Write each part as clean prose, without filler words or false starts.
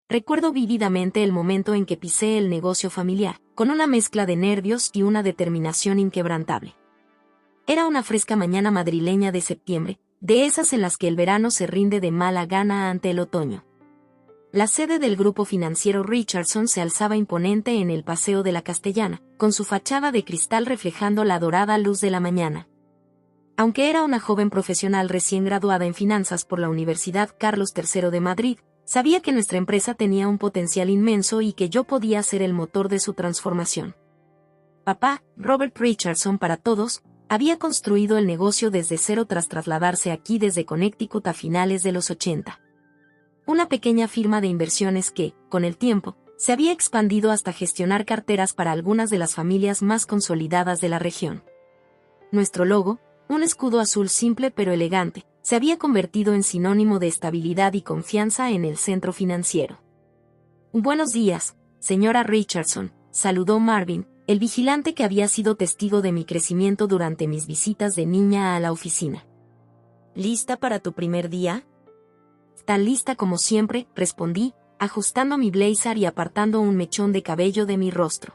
Recuerdo vívidamente el momento en que pisé el negocio familiar, con una mezcla de nervios y una determinación inquebrantable. Era una fresca mañana madrileña de septiembre, de esas en las que el verano se rinde de mala gana ante el otoño. La sede del grupo financiero Richardson se alzaba imponente en el Paseo de la Castellana, con su fachada de cristal reflejando la dorada luz de la mañana. Aunque era una joven profesional recién graduada en finanzas por la Universidad Carlos III de Madrid, sabía que nuestra empresa tenía un potencial inmenso y que yo podía ser el motor de su transformación. Papá, Robert Richardson para todos, había construido el negocio desde cero tras trasladarse aquí desde Connecticut a finales de los 80. Una pequeña firma de inversiones que, con el tiempo, se había expandido hasta gestionar carteras para algunas de las familias más consolidadas de la región. Nuestro logo, un escudo azul simple pero elegante, se había convertido en sinónimo de estabilidad y confianza en el centro financiero. «Buenos días, señora Richardson», saludó Marvin, el vigilante que había sido testigo de mi crecimiento durante mis visitas de niña a la oficina. «¿Lista para tu primer día?» «Tan lista como siempre», respondí, ajustando mi blazer y apartando un mechón de cabello de mi rostro.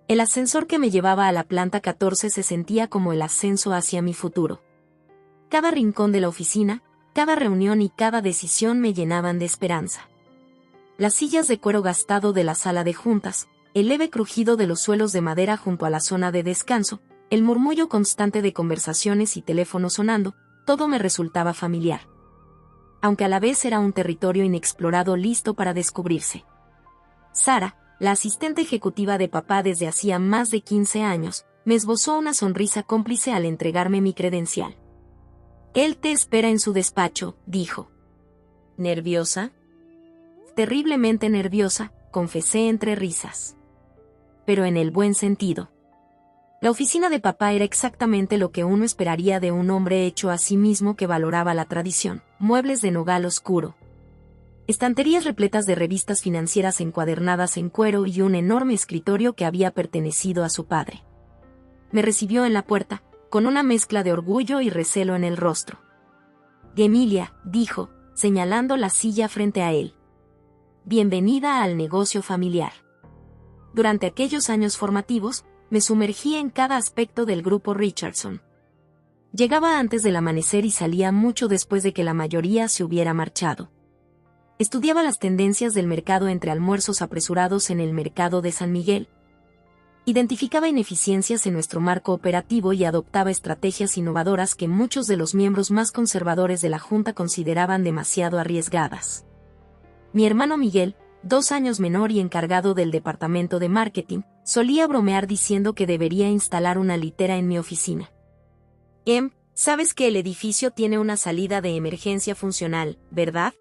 El ascensor que me llevaba a la planta 14 se sentía como el ascenso hacia mi futuro. Cada rincón de la oficina, cada reunión y cada decisión me llenaban de esperanza. Las sillas de cuero gastado de la sala de juntas, el leve crujido de los suelos de madera junto a la zona de descanso, el murmullo constante de conversaciones y teléfonos sonando, todo me resultaba familiar. Aunque a la vez era un territorio inexplorado listo para descubrirse. Sara, la asistente ejecutiva de papá desde hacía más de 15 años, me esbozó una sonrisa cómplice al entregarme mi credencial. «Él te espera en su despacho», dijo. «¿Nerviosa?» «Terriblemente nerviosa», confesé entre risas. Pero en el buen sentido. La oficina de papá era exactamente lo que uno esperaría de un hombre hecho a sí mismo que valoraba la tradición, muebles de nogal oscuro, estanterías repletas de revistas financieras encuadernadas en cuero y un enorme escritorio que había pertenecido a su padre. Me recibió en la puerta, con una mezcla de orgullo y recelo en el rostro. «Emilia», dijo, señalando la silla frente a él. «Bienvenida al negocio familiar». Durante aquellos años formativos, me sumergí en cada aspecto del grupo Richardson. Llegaba antes del amanecer y salía mucho después de que la mayoría se hubiera marchado. Estudiaba las tendencias del mercado entre almuerzos apresurados en el mercado de San Miguel. Identificaba ineficiencias en nuestro marco operativo y adoptaba estrategias innovadoras que muchos de los miembros más conservadores de la Junta consideraban demasiado arriesgadas. Mi hermano Miguel, 2 años menor y encargado del departamento de marketing, solía bromear diciendo que debería instalar una litera en mi oficina. «Sabes que el edificio tiene una salida de emergencia funcional, ¿verdad?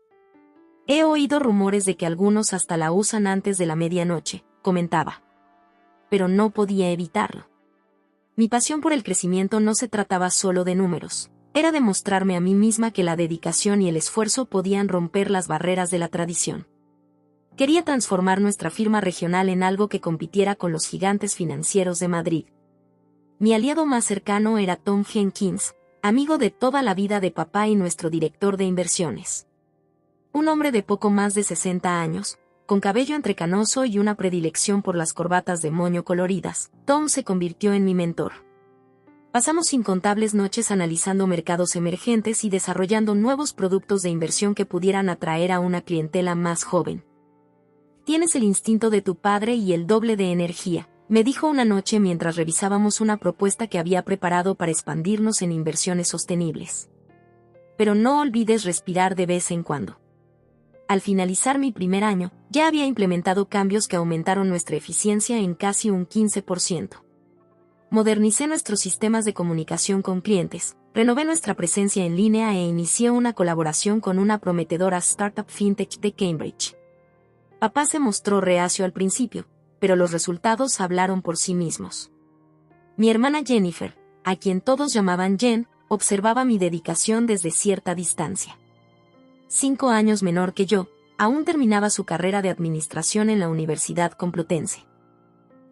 He oído rumores de que algunos hasta la usan antes de la medianoche», comentaba. Pero no podía evitarlo. Mi pasión por el crecimiento no se trataba solo de números, era demostrarme a mí misma que la dedicación y el esfuerzo podían romper las barreras de la tradición. Quería transformar nuestra firma regional en algo que compitiera con los gigantes financieros de Madrid. Mi aliado más cercano era Tom Jenkins, amigo de toda la vida de papá y nuestro director de inversiones. Un hombre de poco más de 60 años, con cabello entrecanoso y una predilección por las corbatas de moño coloridas, Tom se convirtió en mi mentor. Pasamos incontables noches analizando mercados emergentes y desarrollando nuevos productos de inversión que pudieran atraer a una clientela más joven. «Tienes el instinto de tu padre y el doble de energía», me dijo una noche mientras revisábamos una propuesta que había preparado para expandirnos en inversiones sostenibles. «Pero no olvides respirar de vez en cuando». Al finalizar mi primer año, ya había implementado cambios que aumentaron nuestra eficiencia en casi un 15%. Modernicé nuestros sistemas de comunicación con clientes, renové nuestra presencia en línea e inicié una colaboración con una prometedora startup fintech de Cambridge. Papá se mostró reacio al principio, pero los resultados hablaron por sí mismos. Mi hermana Jennifer, a quien todos llamaban Jen, observaba mi dedicación desde cierta distancia. 5 años menor que yo, aún terminaba su carrera de administración en la Universidad Complutense.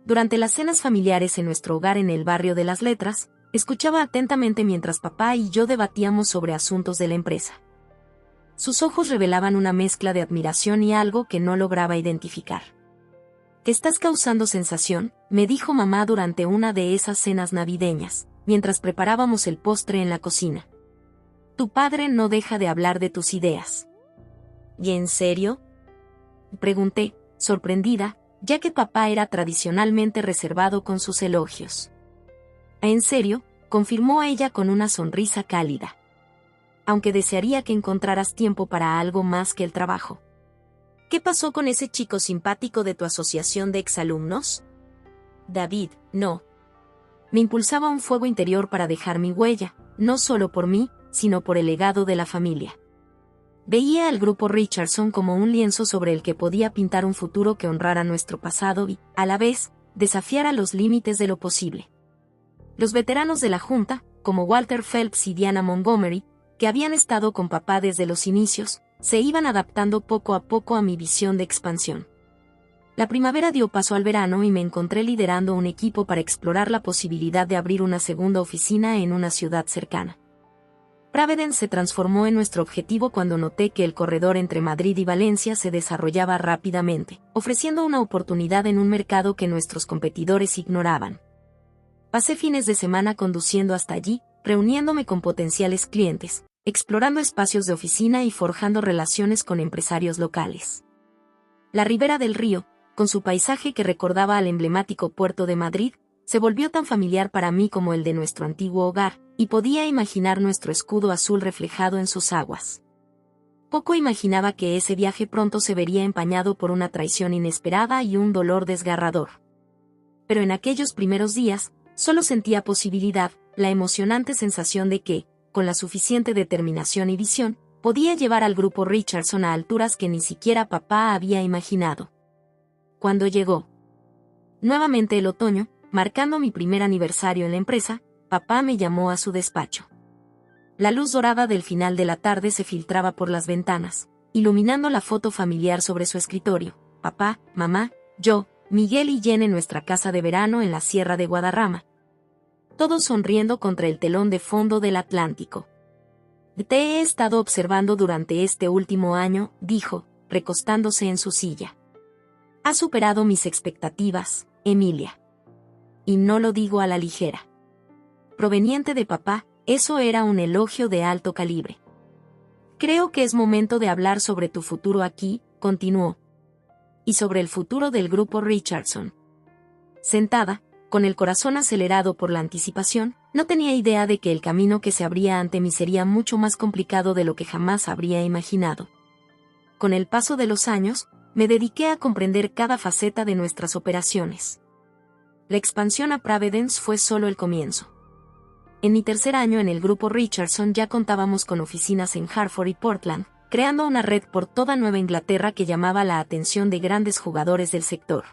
Durante las cenas familiares en nuestro hogar en el barrio de las Letras, escuchaba atentamente mientras papá y yo debatíamos sobre asuntos de la empresa. Sus ojos revelaban una mezcla de admiración y algo que no lograba identificar. «¿Te estás causando sensación?», me dijo mamá durante una de esas cenas navideñas, mientras preparábamos el postre en la cocina. «Tu padre no deja de hablar de tus ideas». «¿Y en serio?», pregunté, sorprendida, ya que papá era tradicionalmente reservado con sus elogios. «¿En serio?», confirmó ella con una sonrisa cálida. «Aunque desearía que encontraras tiempo para algo más que el trabajo». «¿Qué pasó con ese chico simpático de tu asociación de exalumnos?». «David, no». Me impulsaba un fuego interior para dejar mi huella, no solo por mí, sino por el legado de la familia. Veía al grupo Richardson como un lienzo sobre el que podía pintar un futuro que honrara nuestro pasado y, a la vez, desafiara los límites de lo posible. Los veteranos de la Junta, como Walter Phelps y Diana Montgomery, que habían estado con papá desde los inicios, se iban adaptando poco a poco a mi visión de expansión. La primavera dio paso al verano y me encontré liderando un equipo para explorar la posibilidad de abrir una segunda oficina en una ciudad cercana. Providence se transformó en nuestro objetivo cuando noté que el corredor entre Madrid y Valencia se desarrollaba rápidamente, ofreciendo una oportunidad en un mercado que nuestros competidores ignoraban. Pasé fines de semana conduciendo hasta allí, reuniéndome con potenciales clientes, explorando espacios de oficina y forjando relaciones con empresarios locales. La ribera del río, con su paisaje que recordaba al emblemático puerto de Madrid, se volvió tan familiar para mí como el de nuestro antiguo hogar, y podía imaginar nuestro escudo azul reflejado en sus aguas. Poco imaginaba que ese viaje pronto se vería empañado por una traición inesperada y un dolor desgarrador. Pero en aquellos primeros días, solo sentía posibilidad, la emocionante sensación de que, con la suficiente determinación y visión, podía llevar al grupo Richardson a alturas que ni siquiera papá había imaginado. Cuando llegó nuevamente el otoño, marcando mi primer aniversario en la empresa, papá me llamó a su despacho. La luz dorada del final de la tarde se filtraba por las ventanas, iluminando la foto familiar sobre su escritorio. Papá, mamá, yo, Miguel y Jen en nuestra casa de verano en la Sierra de Guadarrama. Todos sonriendo contra el telón de fondo del Atlántico. «Te he estado observando durante este último año», dijo, recostándose en su silla. «Has superado mis expectativas, Emilia. Y no lo digo a la ligera». Proveniente de papá, eso era un elogio de alto calibre. «Creo que es momento de hablar sobre tu futuro aquí», continuó. «Y sobre el futuro del grupo Richardson». Sentada, con el corazón acelerado por la anticipación, no tenía idea de que el camino que se abría ante mí sería mucho más complicado de lo que jamás habría imaginado. Con el paso de los años, me dediqué a comprender cada faceta de nuestras operaciones. La expansión a Providence fue solo el comienzo. En mi tercer año en el grupo Richardson ya contábamos con oficinas en Hartford y Portland, creando una red por toda Nueva Inglaterra que llamaba la atención de grandes jugadores del sector.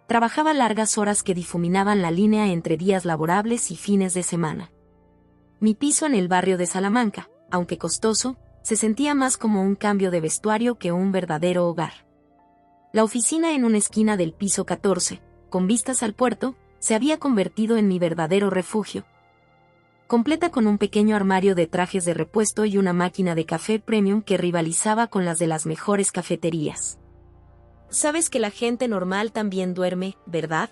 Trabajaba largas horas que difuminaban la línea entre días laborables y fines de semana. Mi piso en el barrio de Salamanca, aunque costoso, se sentía más como un cambio de vestuario que un verdadero hogar. La oficina en una esquina del piso 14, con vistas al puerto, se había convertido en mi verdadero refugio. Completa con un pequeño armario de trajes de repuesto y una máquina de café premium que rivalizaba con las de las mejores cafeterías. «Sabes que la gente normal también duerme, ¿verdad?»,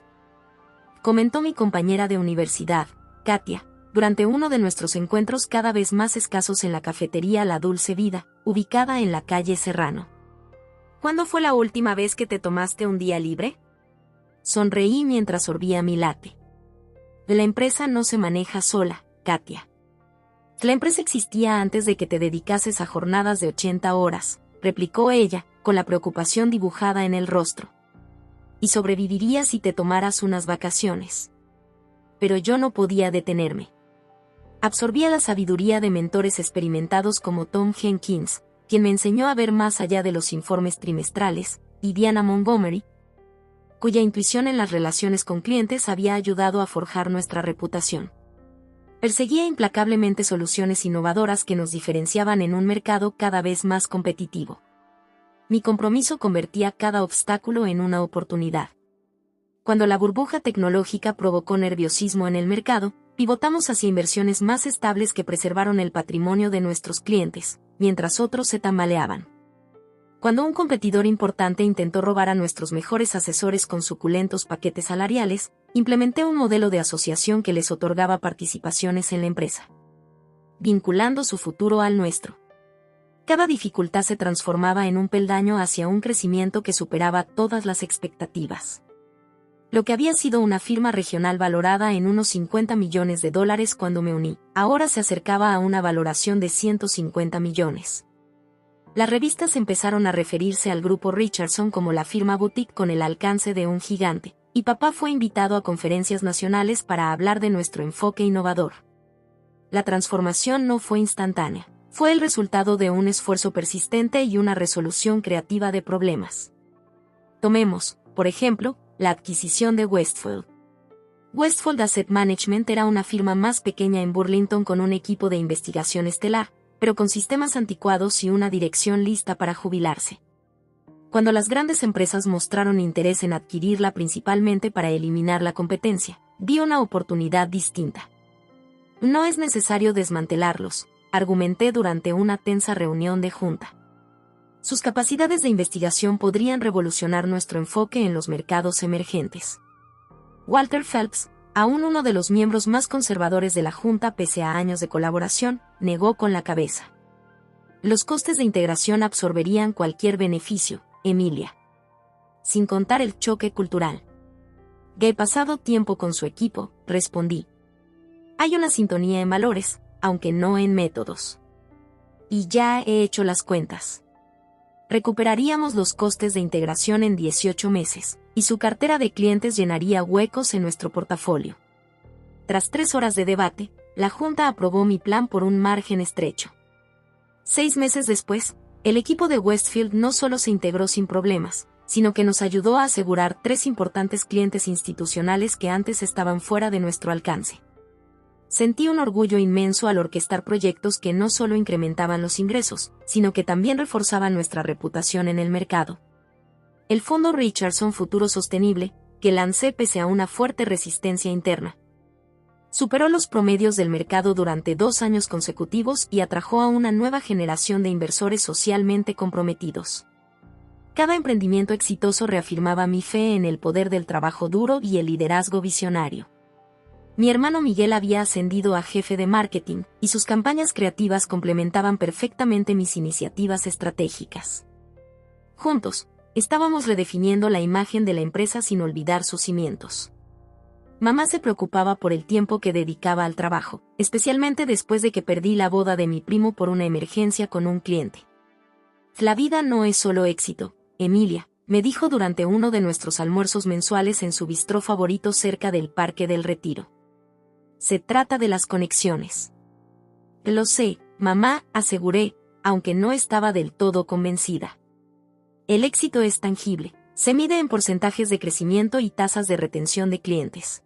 comentó mi compañera de universidad, Katia, durante uno de nuestros encuentros cada vez más escasos en la cafetería La Dulce Vida, ubicada en la calle Serrano. «¿Cuándo fue la última vez que te tomaste un día libre?». Sonreí mientras sorbía mi latte. «La empresa no se maneja sola, Katia. La empresa existía antes de que te dedicases a jornadas de 80 horas», replicó ella, con la preocupación dibujada en el rostro. «Y sobrevivirías si te tomaras unas vacaciones». Pero yo no podía detenerme. Absorbía la sabiduría de mentores experimentados como Tom Jenkins, quien me enseñó a ver más allá de los informes trimestrales, y Diana Montgomery, cuya intuición en las relaciones con clientes había ayudado a forjar nuestra reputación. Perseguía implacablemente soluciones innovadoras que nos diferenciaban en un mercado cada vez más competitivo. Mi compromiso convertía cada obstáculo en una oportunidad. Cuando la burbuja tecnológica provocó nerviosismo en el mercado, pivotamos hacia inversiones más estables que preservaron el patrimonio de nuestros clientes, mientras otros se tambaleaban. Cuando un competidor importante intentó robar a nuestros mejores asesores con suculentos paquetes salariales, implementé un modelo de asociación que les otorgaba participaciones en la empresa, vinculando su futuro al nuestro. Cada dificultad se transformaba en un peldaño hacia un crecimiento que superaba todas las expectativas. Lo que había sido una firma regional valorada en unos $50 millones cuando me uní, ahora se acercaba a una valoración de $150 millones. Las revistas empezaron a referirse al grupo Richardson como la firma boutique con el alcance de un gigante, y papá fue invitado a conferencias nacionales para hablar de nuestro enfoque innovador. La transformación no fue instantánea, fue el resultado de un esfuerzo persistente y una resolución creativa de problemas. Tomemos, por ejemplo, la adquisición de Westfield. Westfield Asset Management era una firma más pequeña en Burlington con un equipo de investigación estelar, pero con sistemas anticuados y una dirección lista para jubilarse. Cuando las grandes empresas mostraron interés en adquirirla principalmente para eliminar la competencia, vi una oportunidad distinta. No es necesario desmantelarlos, argumenté durante una tensa reunión de junta. Sus capacidades de investigación podrían revolucionar nuestro enfoque en los mercados emergentes. Walter Phelps, aún uno de los miembros más conservadores de la Junta pese a años de colaboración, negó con la cabeza. Los costes de integración absorberían cualquier beneficio, Emilia. Sin contar el choque cultural. He pasado tiempo con su equipo, respondí. Hay una sintonía en valores, aunque no en métodos. Y ya he hecho las cuentas. Recuperaríamos los costes de integración en 18 meses, y su cartera de clientes llenaría huecos en nuestro portafolio. Tras 3 horas de debate, la Junta aprobó mi plan por un margen estrecho. 6 meses después, el equipo de Westfield no solo se integró sin problemas, sino que nos ayudó a asegurar 3 importantes clientes institucionales que antes estaban fuera de nuestro alcance. Sentí un orgullo inmenso al orquestar proyectos que no solo incrementaban los ingresos, sino que también reforzaban nuestra reputación en el mercado. El fondo Richardson Futuro Sostenible, que lancé pese a una fuerte resistencia interna, superó los promedios del mercado durante 2 años consecutivos y atrajo a una nueva generación de inversores socialmente comprometidos. Cada emprendimiento exitoso reafirmaba mi fe en el poder del trabajo duro y el liderazgo visionario. Mi hermano Miguel había ascendido a jefe de marketing, y sus campañas creativas complementaban perfectamente mis iniciativas estratégicas. Juntos, estábamos redefiniendo la imagen de la empresa sin olvidar sus cimientos. Mamá se preocupaba por el tiempo que dedicaba al trabajo, especialmente después de que perdí la boda de mi primo por una emergencia con un cliente. La vida no es solo éxito, Emilia, me dijo durante uno de nuestros almuerzos mensuales en su bistró favorito cerca del Parque del Retiro. Se trata de las conexiones. Lo sé, mamá, aseguré, aunque no estaba del todo convencida. El éxito es tangible, se mide en porcentajes de crecimiento y tasas de retención de clientes.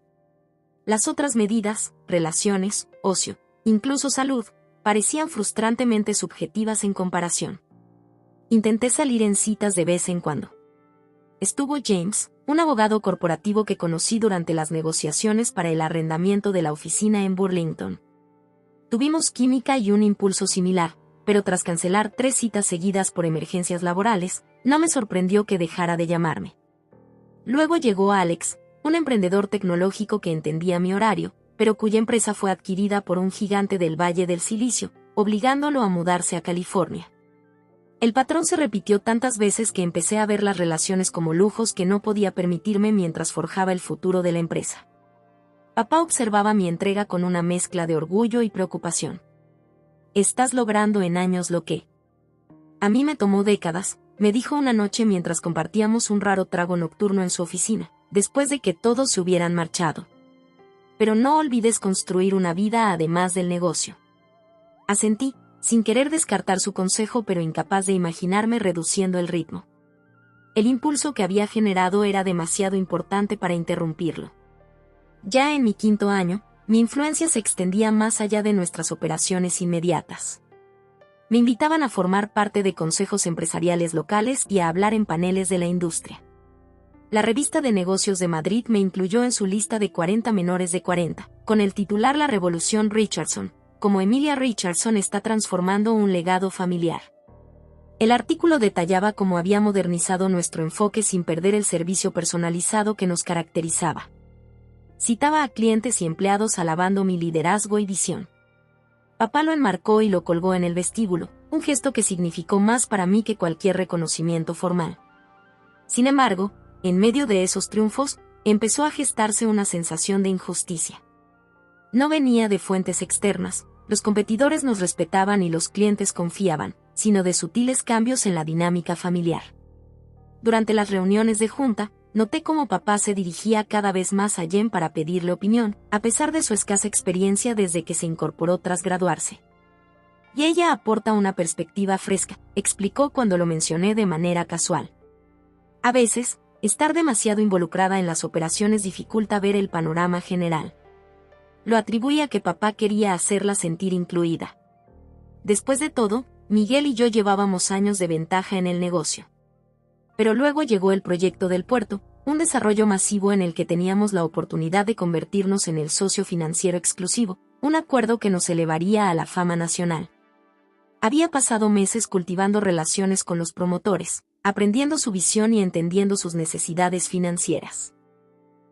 Las otras medidas, relaciones, ocio, incluso salud, parecían frustrantemente subjetivas en comparación. Intenté salir en citas de vez en cuando. Estuvo James, un abogado corporativo que conocí durante las negociaciones para el arrendamiento de la oficina en Burlington. Tuvimos química y un impulso similar, pero tras cancelar 3 citas seguidas por emergencias laborales, no me sorprendió que dejara de llamarme. Luego llegó Alex, un emprendedor tecnológico que entendía mi horario, pero cuya empresa fue adquirida por un gigante del Valle del Silicio, obligándolo a mudarse a California. El patrón se repitió tantas veces que empecé a ver las relaciones como lujos que no podía permitirme mientras forjaba el futuro de la empresa. Papá observaba mi entrega con una mezcla de orgullo y preocupación. Estás logrando en años lo que a mí me tomó décadas, me dijo una noche mientras compartíamos un raro trago nocturno en su oficina, después de que todos se hubieran marchado. Pero no olvides construir una vida además del negocio. Asentí, sin querer descartar su consejo pero incapaz de imaginarme reduciendo el ritmo. El impulso que había generado era demasiado importante para interrumpirlo. Ya en mi 5º año, mi influencia se extendía más allá de nuestras operaciones inmediatas. Me invitaban a formar parte de consejos empresariales locales y a hablar en paneles de la industria. La revista de negocios de Madrid me incluyó en su lista de 40 menores de 40, con el titular La Revolución Richardson, como Emilia Richardson está transformando un legado familiar. El artículo detallaba cómo había modernizado nuestro enfoque sin perder el servicio personalizado que nos caracterizaba. Citaba a clientes y empleados alabando mi liderazgo y visión. Papá lo enmarcó y lo colgó en el vestíbulo, un gesto que significó más para mí que cualquier reconocimiento formal. Sin embargo, en medio de esos triunfos, empezó a gestarse una sensación de injusticia. No venía de fuentes externas, los competidores nos respetaban y los clientes confiaban, sino de sutiles cambios en la dinámica familiar. Durante las reuniones de junta, noté cómo papá se dirigía cada vez más a Jen para pedirle opinión, a pesar de su escasa experiencia desde que se incorporó tras graduarse. Y ella aporta una perspectiva fresca, explicó cuando lo mencioné de manera casual. A veces, estar demasiado involucrada en las operaciones dificulta ver el panorama general. Lo atribuye a que papá quería hacerla sentir incluida. Después de todo, Miguel y yo llevábamos años de ventaja en el negocio. Pero luego llegó el proyecto del puerto, un desarrollo masivo en el que teníamos la oportunidad de convertirnos en el socio financiero exclusivo, un acuerdo que nos elevaría a la fama nacional. Había pasado meses cultivando relaciones con los promotores, aprendiendo su visión y entendiendo sus necesidades financieras.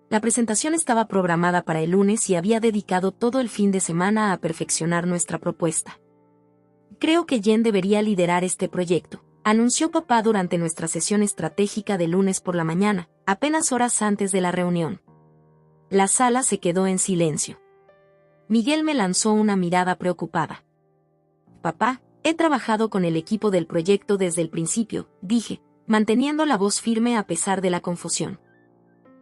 La presentación estaba programada para el lunes y había dedicado todo el fin de semana a perfeccionar nuestra propuesta. Creo que Jen debería liderar este proyecto, anunció papá durante nuestra sesión estratégica de lunes por la mañana, apenas horas antes de la reunión. La sala se quedó en silencio. Miguel me lanzó una mirada preocupada. Papá, he trabajado con el equipo del proyecto desde el principio, dije, manteniendo la voz firme a pesar de la confusión.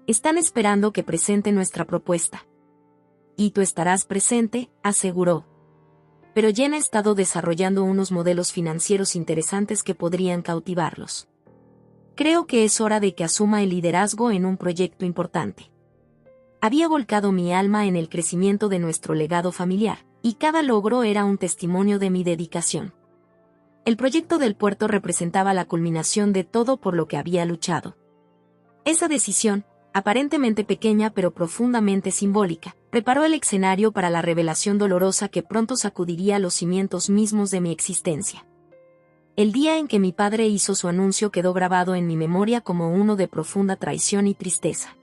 Están esperando que presente nuestra propuesta. Y tú estarás presente, aseguró. Pero Jen ha estado desarrollando unos modelos financieros interesantes que podrían cautivarlos. Creo que es hora de que asuma el liderazgo en un proyecto importante. Había volcado mi alma en el crecimiento de nuestro legado familiar, y cada logro era un testimonio de mi dedicación. El proyecto del puerto representaba la culminación de todo por lo que había luchado. Esa decisión, aparentemente pequeña pero profundamente simbólica, preparó el escenario para la revelación dolorosa que pronto sacudiría los cimientos mismos de mi existencia. El día en que mi padre hizo su anuncio quedó grabado en mi memoria como uno de profunda traición y tristeza.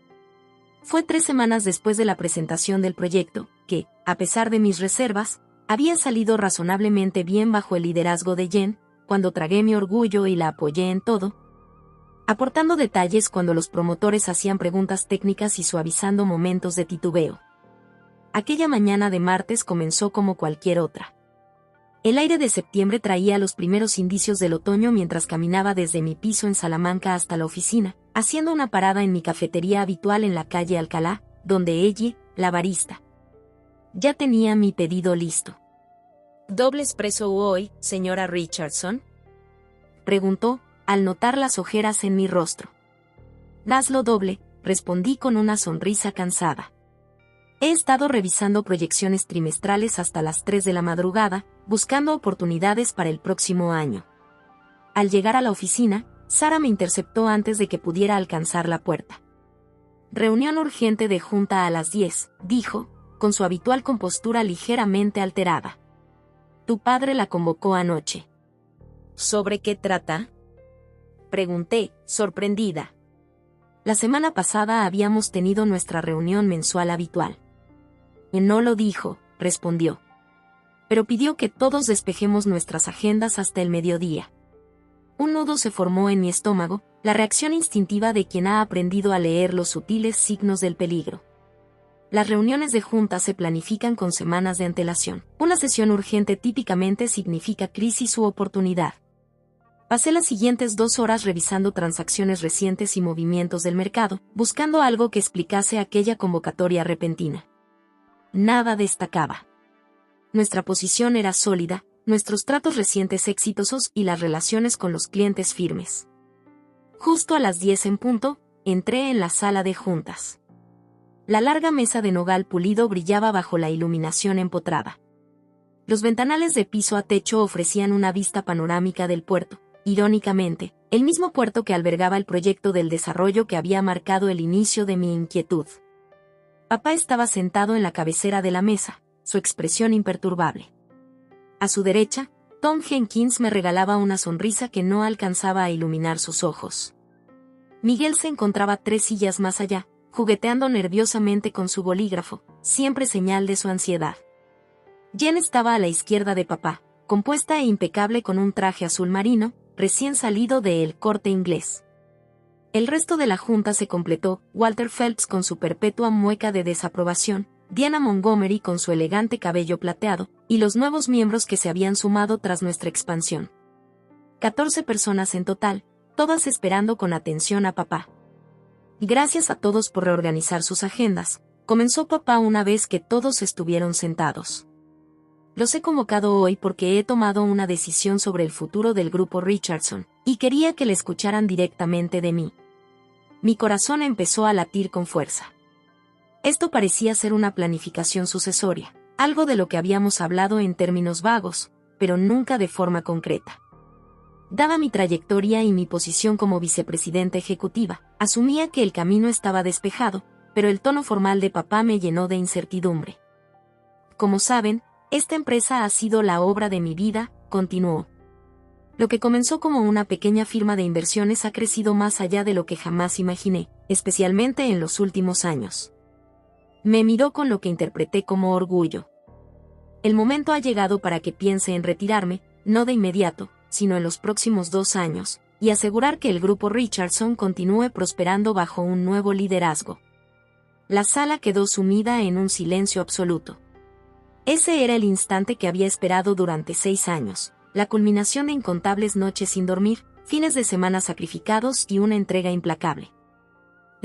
Fue 3 semanas después de la presentación del proyecto, que, a pesar de mis reservas, había salido razonablemente bien bajo el liderazgo de Jen, cuando tragué mi orgullo y la apoyé en todo, aportando detalles cuando los promotores hacían preguntas técnicas y suavizando momentos de titubeo. Aquella mañana de martes comenzó como cualquier otra. El aire de septiembre traía los primeros indicios del otoño mientras caminaba desde mi piso en Salamanca hasta la oficina, haciendo una parada en mi cafetería habitual en la calle Alcalá, donde ella, la barista, ya tenía mi pedido listo. ¿Doble espresso hoy, señora Richardson?, preguntó, al notar las ojeras en mi rostro. Hazlo doble, respondí con una sonrisa cansada. He estado revisando proyecciones trimestrales hasta las 3 de la madrugada, buscando oportunidades para el próximo año. Al llegar a la oficina, Sara me interceptó antes de que pudiera alcanzar la puerta. Reunión urgente de junta a las 10, dijo, con su habitual compostura ligeramente alterada. Tu padre la convocó anoche. ¿Sobre qué trata?, pregunté, sorprendida. La semana pasada habíamos tenido nuestra reunión mensual habitual. No lo dijo, respondió. Pero pidió que todos despejemos nuestras agendas hasta el mediodía. Un nudo se formó en mi estómago, la reacción instintiva de quien ha aprendido a leer los sutiles signos del peligro. Las reuniones de junta se planifican con semanas de antelación. Una sesión urgente típicamente significa crisis u oportunidad. Pasé las siguientes 2 horas revisando transacciones recientes y movimientos del mercado, buscando algo que explicase aquella convocatoria repentina. Nada destacaba. Nuestra posición era sólida, nuestros tratos recientes exitosos y las relaciones con los clientes firmes. Justo a las 10 en punto, entré en la sala de juntas. La larga mesa de nogal pulido brillaba bajo la iluminación empotrada. Los ventanales de piso a techo ofrecían una vista panorámica del puerto. Irónicamente, el mismo puerto que albergaba el proyecto del desarrollo que había marcado el inicio de mi inquietud. Papá estaba sentado en la cabecera de la mesa, su expresión imperturbable. A su derecha, Tom Jenkins me regalaba una sonrisa que no alcanzaba a iluminar sus ojos. Miguel se encontraba 3 sillas más allá, jugueteando nerviosamente con su bolígrafo, siempre señal de su ansiedad. Jen estaba a la izquierda de papá, compuesta e impecable con un traje azul marino, recién salido de El Corte Inglés. El resto de la junta se completó: Walter Phelps con su perpetua mueca de desaprobación, Diana Montgomery con su elegante cabello plateado, y los nuevos miembros que se habían sumado tras nuestra expansión. 14 personas en total, todas esperando con atención a papá. Gracias a todos por reorganizar sus agendas, comenzó papá una vez que todos estuvieron sentados. Los he convocado hoy porque he tomado una decisión sobre el futuro del grupo Richardson, y quería que le escucharan directamente de mí. Mi corazón empezó a latir con fuerza. Esto parecía ser una planificación sucesoria, algo de lo que habíamos hablado en términos vagos, pero nunca de forma concreta. Dada mi trayectoria y mi posición como vicepresidenta ejecutiva, asumía que el camino estaba despejado, pero el tono formal de papá me llenó de incertidumbre. Como saben, esta empresa ha sido la obra de mi vida, continuó. Lo que comenzó como una pequeña firma de inversiones ha crecido más allá de lo que jamás imaginé, especialmente en los últimos años. Me miró con lo que interpreté como orgullo. El momento ha llegado para que piense en retirarme, no de inmediato, sino en los próximos 2 años, y asegurar que el grupo Richardson continúe prosperando bajo un nuevo liderazgo. La sala quedó sumida en un silencio absoluto. Ese era el instante que había esperado durante 6 años, la culminación de incontables noches sin dormir, fines de semana sacrificados y una entrega implacable.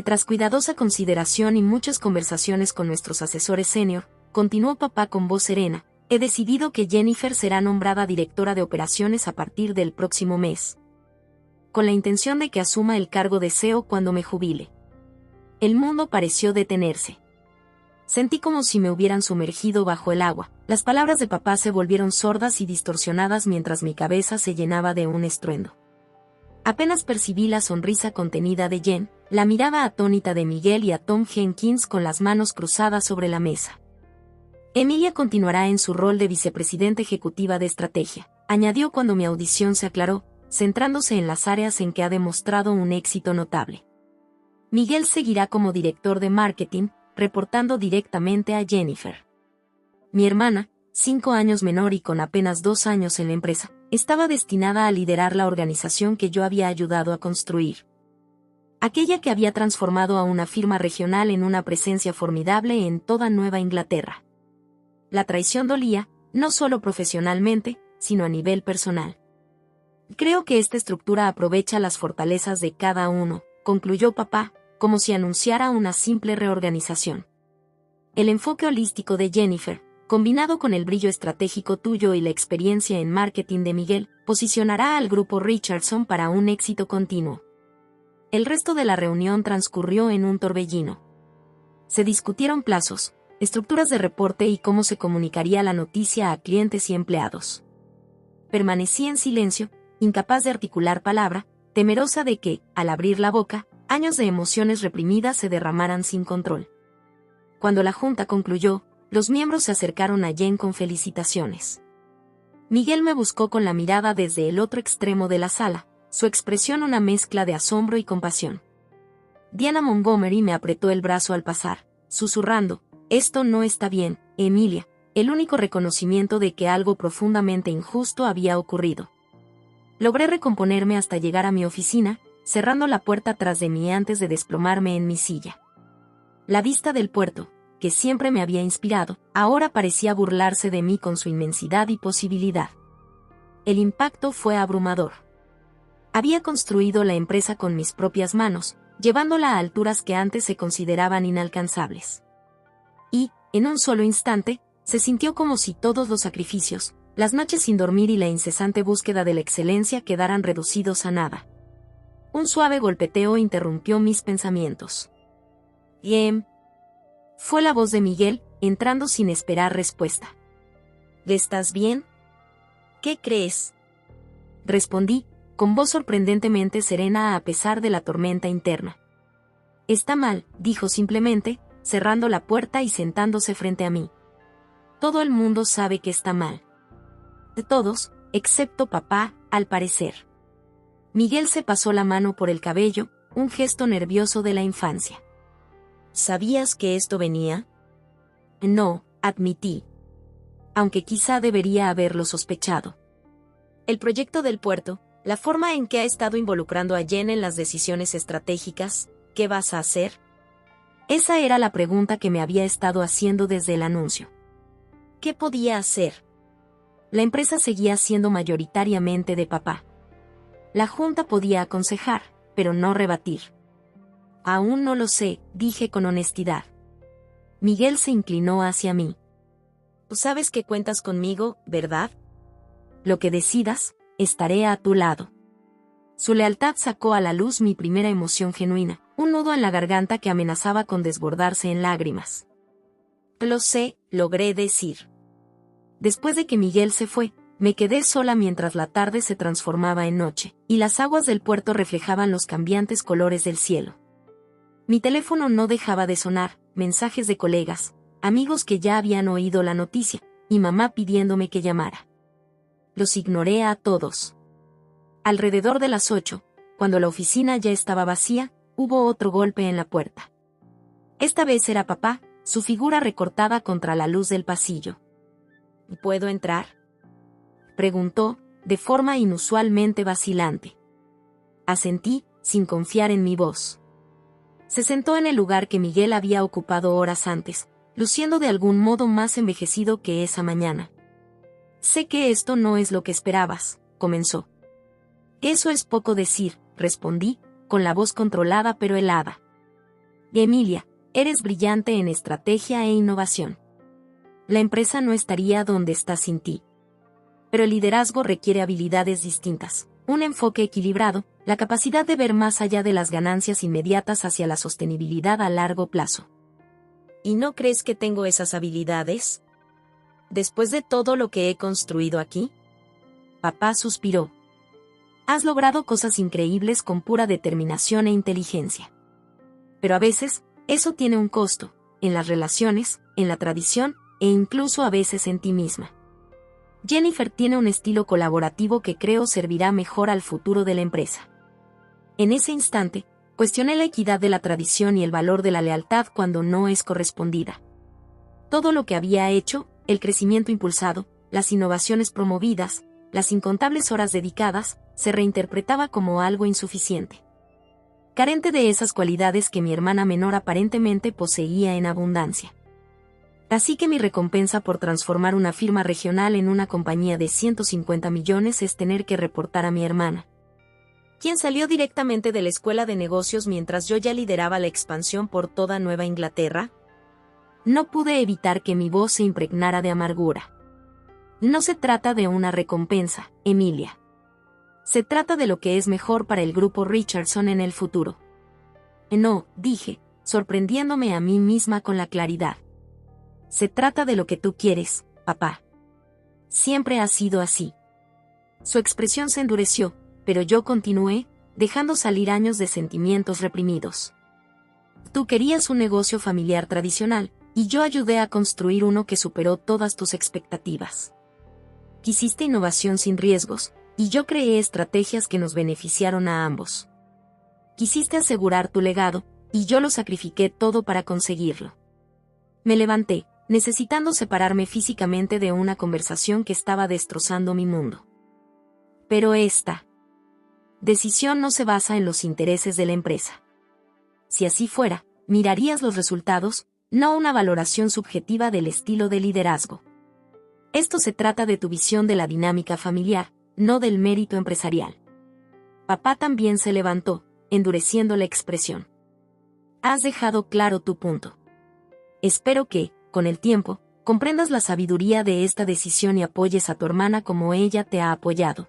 Tras cuidadosa consideración y muchas conversaciones con nuestros asesores senior, continuó papá con voz serena: he decidido que Jennifer será nombrada directora de operaciones a partir del próximo mes, con la intención de que asuma el cargo de CEO cuando me jubile. El mundo pareció detenerse. Sentí como si me hubieran sumergido bajo el agua. Las palabras de papá se volvieron sordas y distorsionadas mientras mi cabeza se llenaba de un estruendo. Apenas percibí la sonrisa contenida de Jen, la mirada atónita de Miguel y a Tom Jenkins con las manos cruzadas sobre la mesa. Emilia continuará en su rol de vicepresidenta ejecutiva de estrategia, añadió cuando mi audición se aclaró, centrándose en las áreas en que ha demostrado un éxito notable. Miguel seguirá como director de marketing, reportando directamente a Jennifer. Mi hermana, 5 años menor y con apenas 2 años en la empresa, estaba destinada a liderar la organización que yo había ayudado a construir. Aquella que había transformado a una firma regional en una presencia formidable en toda Nueva Inglaterra. La traición dolía, no solo profesionalmente, sino a nivel personal. Creo que esta estructura aprovecha las fortalezas de cada uno, concluyó papá, como si anunciara una simple reorganización. El enfoque holístico de Jennifer, combinado con el brillo estratégico tuyo y la experiencia en marketing de Miguel, posicionará al grupo Richardson para un éxito continuo. El resto de la reunión transcurrió en un torbellino. Se discutieron plazos, estructuras de reporte y cómo se comunicaría la noticia a clientes y empleados. Permanecí en silencio, incapaz de articular palabra, temerosa de que, al abrir la boca, años de emociones reprimidas se derramaran sin control. Cuando la junta concluyó, los miembros se acercaron a Jen con felicitaciones. Miguel me buscó con la mirada desde el otro extremo de la sala, su expresión una mezcla de asombro y compasión. Diana Montgomery me apretó el brazo al pasar, susurrando: esto no está bien, Emilia, el único reconocimiento de que algo profundamente injusto había ocurrido. Logré recomponerme hasta llegar a mi oficina, cerrando la puerta tras de mí antes de desplomarme en mi silla. La vista del puerto, que siempre me había inspirado, ahora parecía burlarse de mí con su inmensidad y posibilidad. El impacto fue abrumador. Había construido la empresa con mis propias manos, llevándola a alturas que antes se consideraban inalcanzables. Y, en un solo instante, se sintió como si todos los sacrificios, las noches sin dormir y la incesante búsqueda de la excelencia quedaran reducidos a nada. Un suave golpeteo interrumpió mis pensamientos. Fue la voz de Miguel, entrando sin esperar respuesta. ¿Estás bien? ¿Qué crees? Respondí, con voz sorprendentemente serena a pesar de la tormenta interna. Está mal, dijo simplemente, cerrando la puerta y sentándose frente a mí. Todo el mundo sabe que está mal. De todos, excepto papá, al parecer. Miguel se pasó la mano por el cabello, un gesto nervioso de la infancia. ¿Sabías que esto venía? No, admití. Aunque quizá debería haberlo sospechado. El proyecto del puerto, la forma en que ha estado involucrando a Jen en las decisiones estratégicas, ¿qué vas a hacer? Esa era la pregunta que me había estado haciendo desde el anuncio. ¿Qué podía hacer? La empresa seguía siendo mayoritariamente de papá. La junta podía aconsejar, pero no rebatir. Aún no lo sé, dije con honestidad. Miguel se inclinó hacia mí. Tú sabes que cuentas conmigo, ¿verdad? Lo que decidas, estaré a tu lado. Su lealtad sacó a la luz mi primera emoción genuina, un nudo en la garganta que amenazaba con desbordarse en lágrimas. Lo sé, logré decir. Después de que Miguel se fue, me quedé sola mientras la tarde se transformaba en noche, y las aguas del puerto reflejaban los cambiantes colores del cielo. Mi teléfono no dejaba de sonar, mensajes de colegas, amigos que ya habían oído la noticia, y mamá pidiéndome que llamara. Los ignoré a todos. Alrededor de las 8, cuando la oficina ya estaba vacía, hubo otro golpe en la puerta. Esta vez era papá, su figura recortada contra la luz del pasillo. ¿Puedo entrar?, preguntó, de forma inusualmente vacilante. Asentí, sin confiar en mi voz. Se sentó en el lugar que Miguel había ocupado horas antes, luciendo de algún modo más envejecido que esa mañana. Sé que esto no es lo que esperabas, comenzó. Eso es poco decir, respondí, con la voz controlada pero helada. Emilia, eres brillante en estrategia e innovación. La empresa no estaría donde está sin ti. Pero el liderazgo requiere habilidades distintas, un enfoque equilibrado, la capacidad de ver más allá de las ganancias inmediatas hacia la sostenibilidad a largo plazo. ¿Y no crees que tengo esas habilidades? Después de todo lo que he construido aquí. Papá suspiró. Has logrado cosas increíbles con pura determinación e inteligencia. Pero a veces, eso tiene un costo, en las relaciones, en la tradición, e incluso a veces en ti misma. Jennifer tiene un estilo colaborativo que creo servirá mejor al futuro de la empresa. En ese instante, cuestioné la equidad de la tradición y el valor de la lealtad cuando no es correspondida. Todo lo que había hecho, el crecimiento impulsado, las innovaciones promovidas, las incontables horas dedicadas, se reinterpretaba como algo insuficiente. Carente de esas cualidades que mi hermana menor aparentemente poseía en abundancia. Así que mi recompensa por transformar una firma regional en una compañía de 150 millones es tener que reportar a mi hermana, quien salió directamente de la escuela de negocios mientras yo ya lideraba la expansión por toda Nueva Inglaterra. No pude evitar que mi voz se impregnara de amargura. No se trata de una recompensa, Emilia. Se trata de lo que es mejor para el grupo Richardson en el futuro. No, dije, sorprendiéndome a mí misma con la claridad. Se trata de lo que tú quieres, papá. Siempre ha sido así. Su expresión se endureció, pero yo continué, dejando salir años de sentimientos reprimidos. Tú querías un negocio familiar tradicional, y yo ayudé a construir uno que superó todas tus expectativas. Quisiste innovación sin riesgos, y yo creé estrategias que nos beneficiaron a ambos. Quisiste asegurar tu legado, y yo lo sacrifiqué todo para conseguirlo. Me levanté, necesitando separarme físicamente de una conversación que estaba destrozando mi mundo. Pero esta decisión no se basa en los intereses de la empresa. Si así fuera, mirarías los resultados, no una valoración subjetiva del estilo de liderazgo. Esto se trata de tu visión de la dinámica familiar, no del mérito empresarial. Papá también se levantó, endureciendo la expresión. Has dejado claro tu punto. Espero que, con el tiempo, comprendas la sabiduría de esta decisión y apoyes a tu hermana como ella te ha apoyado.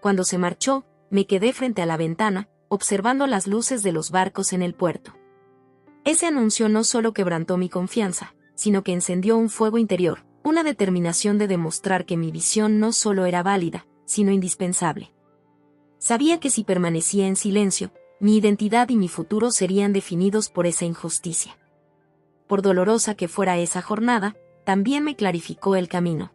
Cuando se marchó, me quedé frente a la ventana, observando las luces de los barcos en el puerto. Ese anuncio no solo quebrantó mi confianza, sino que encendió un fuego interior, una determinación de demostrar que mi visión no solo era válida, sino indispensable. Sabía que si permanecía en silencio, mi identidad y mi futuro serían definidos por esa injusticia. Por dolorosa que fuera esa jornada, también me clarificó el camino.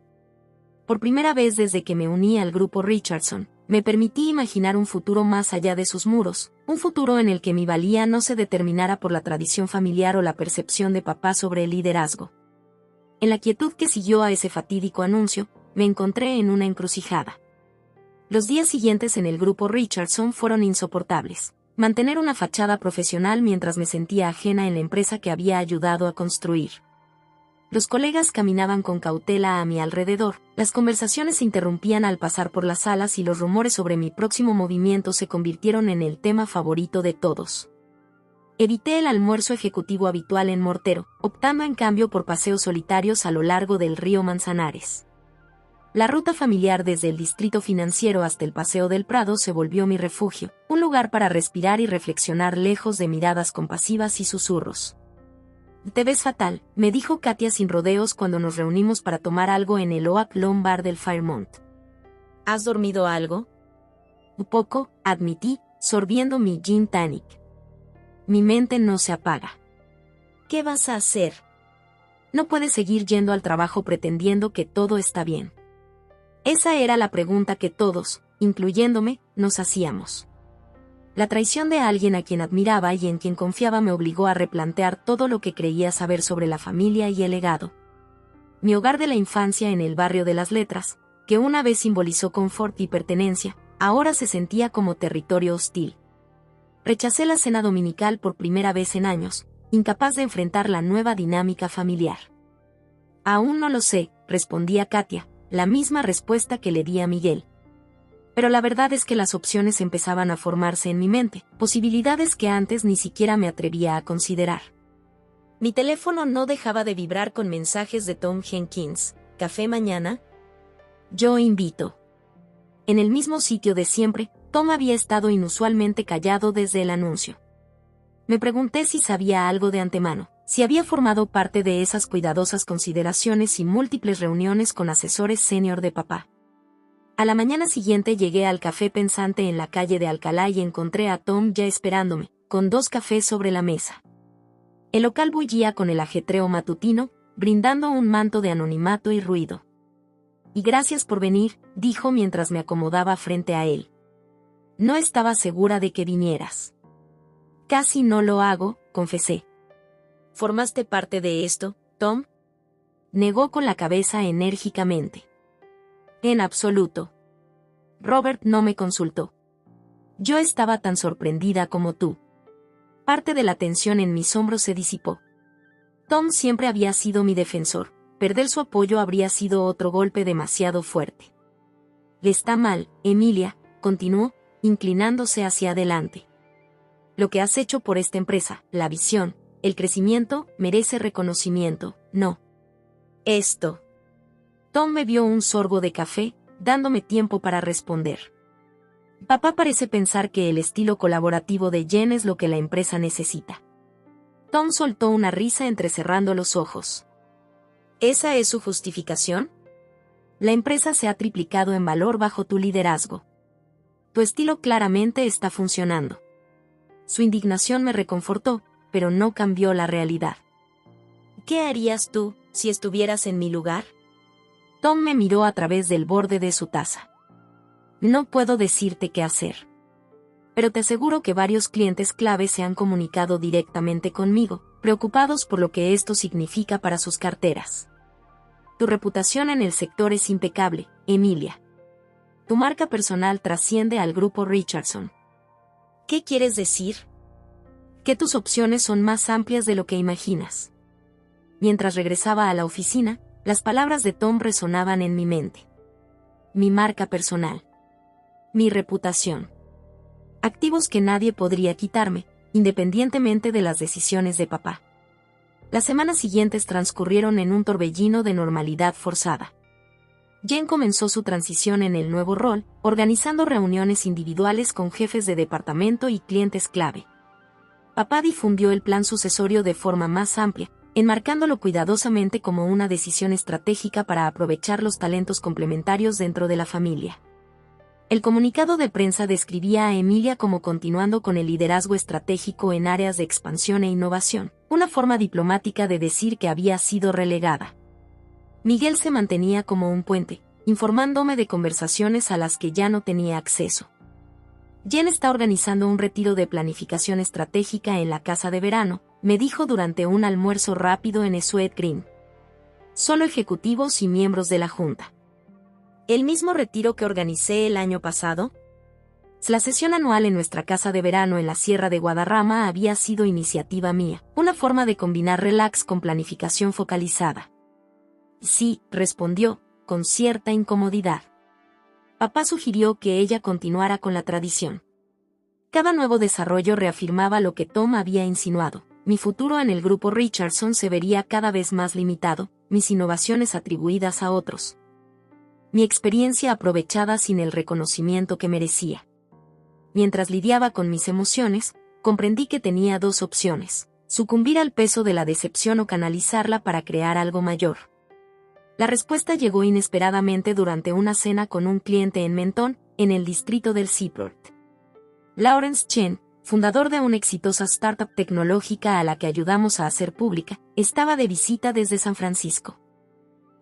Por primera vez desde que me uní al grupo Richardson, me permití imaginar un futuro más allá de sus muros, un futuro en el que mi valía no se determinara por la tradición familiar o la percepción de papá sobre el liderazgo. En la quietud que siguió a ese fatídico anuncio, me encontré en una encrucijada. Los días siguientes en el grupo Richardson fueron insoportables. Mantener una fachada profesional mientras me sentía ajena en la empresa que había ayudado a construir. Los colegas caminaban con cautela a mi alrededor, las conversaciones se interrumpían al pasar por las salas y los rumores sobre mi próximo movimiento se convirtieron en el tema favorito de todos. Evité el almuerzo ejecutivo habitual en Mortero, optando en cambio por paseos solitarios a lo largo del río Manzanares. La ruta familiar desde el distrito financiero hasta el Paseo del Prado se volvió mi refugio, un lugar para respirar y reflexionar lejos de miradas compasivas y susurros. «Te ves fatal», me dijo Katia sin rodeos cuando nos reunimos para tomar algo en el Oak Lawn Bar del Fairmont. ¿Has dormido algo? Un poco, admití, sorbiendo mi gin tonic. Mi mente no se apaga. ¿Qué vas a hacer? No puedes seguir yendo al trabajo pretendiendo que todo está bien. Esa era la pregunta que todos, incluyéndome, nos hacíamos. La traición de alguien a quien admiraba y en quien confiaba me obligó a replantear todo lo que creía saber sobre la familia y el legado. Mi hogar de la infancia en el barrio de las Letras, que una vez simbolizó confort y pertenencia, ahora se sentía como territorio hostil. Rechacé la cena dominical por primera vez en años, incapaz de enfrentar la nueva dinámica familiar. Aún no lo sé, respondía Katia, la misma respuesta que le di a Miguel. Pero la verdad es que las opciones empezaban a formarse en mi mente, posibilidades que antes ni siquiera me atrevía a considerar. Mi teléfono no dejaba de vibrar con mensajes de Tom Jenkins. ¿Café mañana? Yo invito. En el mismo sitio de siempre, Tom había estado inusualmente callado desde el anuncio. Me pregunté si sabía algo de antemano, si había formado parte de esas cuidadosas consideraciones y múltiples reuniones con asesores senior de papá. A la mañana siguiente llegué al café pensante en la calle de Alcalá y encontré a Tom ya esperándome, con 2 cafés sobre la mesa. El local bullía con el ajetreo matutino, brindando un manto de anonimato y ruido. «Y gracias por venir», dijo mientras me acomodaba frente a él. «No estaba segura de que vinieras». «Casi no lo hago», confesé. ¿Formaste parte de esto, Tom?» Negó con la cabeza enérgicamente. En absoluto. Robert no me consultó. Yo estaba tan sorprendida como tú. Parte de la tensión en mis hombros se disipó. Tom siempre había sido mi defensor. Perder su apoyo habría sido otro golpe demasiado fuerte. «Está mal, Emilia», continuó, inclinándose hacia adelante. «Lo que has hecho por esta empresa, la visión, el crecimiento, merece reconocimiento, ¿no?» Esto. Tom bebió un sorbo de café, dándome tiempo para responder. Papá parece pensar que el estilo colaborativo de Jen es lo que la empresa necesita. Tom soltó una risa entrecerrando los ojos. ¿Esa es su justificación? La empresa se ha triplicado en valor bajo tu liderazgo. Tu estilo claramente está funcionando. Su indignación me reconfortó, pero no cambió la realidad. ¿Qué harías tú, si estuvieras en mi lugar? Tom me miró a través del borde de su taza. No puedo decirte qué hacer. Pero te aseguro que varios clientes clave se han comunicado directamente conmigo, preocupados por lo que esto significa para sus carteras. Tu reputación en el sector es impecable, Emilia. Tu marca personal trasciende al grupo Richardson. ¿Qué quieres decir? Que tus opciones son más amplias de lo que imaginas. Mientras regresaba a la oficina, las palabras de Tom resonaban en mi mente. Mi marca personal. Mi reputación. Activos que nadie podría quitarme, independientemente de las decisiones de papá. Las semanas siguientes transcurrieron en un torbellino de normalidad forzada. Jen comenzó su transición en el nuevo rol, organizando reuniones individuales con jefes de departamento y clientes clave. Papá difundió el plan sucesorio de forma más amplia, enmarcándolo cuidadosamente como una decisión estratégica para aprovechar los talentos complementarios dentro de la familia. El comunicado de prensa describía a Emilia como continuando con el liderazgo estratégico en áreas de expansión e innovación, una forma diplomática de decir que había sido relegada. Miguel se mantenía como un puente, informándome de conversaciones a las que ya no tenía acceso. Jen está organizando un retiro de planificación estratégica en la casa de verano, me dijo durante un almuerzo rápido en Sweet Green. Solo ejecutivos y miembros de la junta. ¿El mismo retiro que organicé el año pasado? La sesión anual en nuestra casa de verano en la Sierra de Guadarrama había sido iniciativa mía, una forma de combinar relax con planificación focalizada. Sí, respondió, con cierta incomodidad. Papá sugirió que ella continuara con la tradición. Cada nuevo desarrollo reafirmaba lo que Tom había insinuado. Mi futuro en el grupo Richardson se vería cada vez más limitado, mis innovaciones atribuidas a otros. Mi experiencia aprovechada sin el reconocimiento que merecía. Mientras lidiaba con mis emociones, comprendí que tenía dos opciones: sucumbir al peso de la decepción o canalizarla para crear algo mayor. La respuesta llegó inesperadamente durante una cena con un cliente en Menton, en el distrito del Seaport. Lawrence Chen, fundador de una exitosa startup tecnológica a la que ayudamos a hacer pública, estaba de visita desde San Francisco.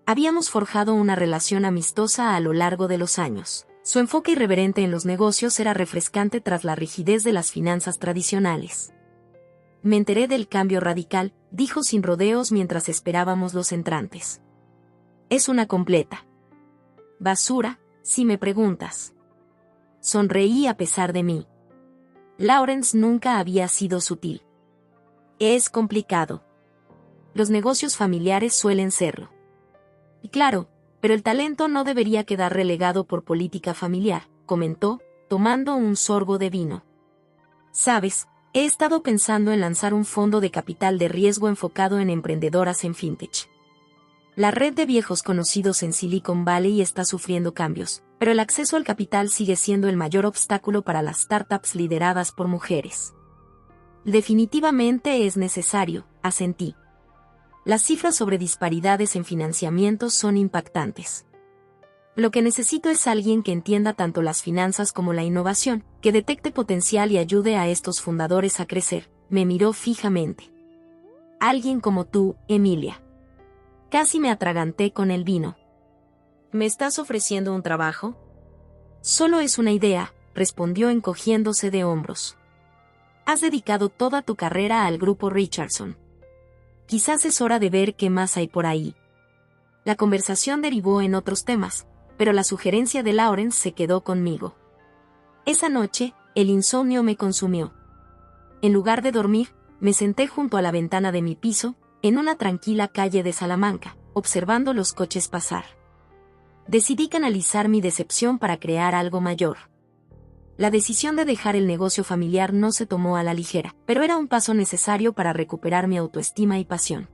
Habíamos forjado una relación amistosa a lo largo de los años. Su enfoque irreverente en los negocios era refrescante tras la rigidez de las finanzas tradicionales. Me enteré del cambio radical, dijo sin rodeos mientras esperábamos los entrantes. Es una completa basura, si me preguntas. Sonreí a pesar de mí. Lawrence nunca había sido sutil. Es complicado. Los negocios familiares suelen serlo. Y claro, pero el talento no debería quedar relegado por política familiar, comentó, tomando un sorbo de vino. Sabes, he estado pensando en lanzar un fondo de capital de riesgo enfocado en emprendedoras en fintech. La red de viejos conocidos en Silicon Valley está sufriendo cambios, pero el acceso al capital sigue siendo el mayor obstáculo para las startups lideradas por mujeres. Definitivamente es necesario, asentí. Las cifras sobre disparidades en financiamiento son impactantes. Lo que necesito es alguien que entienda tanto las finanzas como la innovación, que detecte potencial y ayude a estos fundadores a crecer. Me miró fijamente. Alguien como tú, Emilia. Casi me atraganté con el vino. ¿Me estás ofreciendo un trabajo? Solo es una idea, respondió encogiéndose de hombros. Has dedicado toda tu carrera al grupo Richardson. Quizás es hora de ver qué más hay por ahí. La conversación derivó en otros temas, pero la sugerencia de Lawrence se quedó conmigo. Esa noche, el insomnio me consumió. En lugar de dormir, me senté junto a la ventana de mi piso, en una tranquila calle de Salamanca, observando los coches pasar. Decidí canalizar mi decepción para crear algo mayor. La decisión de dejar el negocio familiar no se tomó a la ligera, pero era un paso necesario para recuperar mi autoestima y pasión.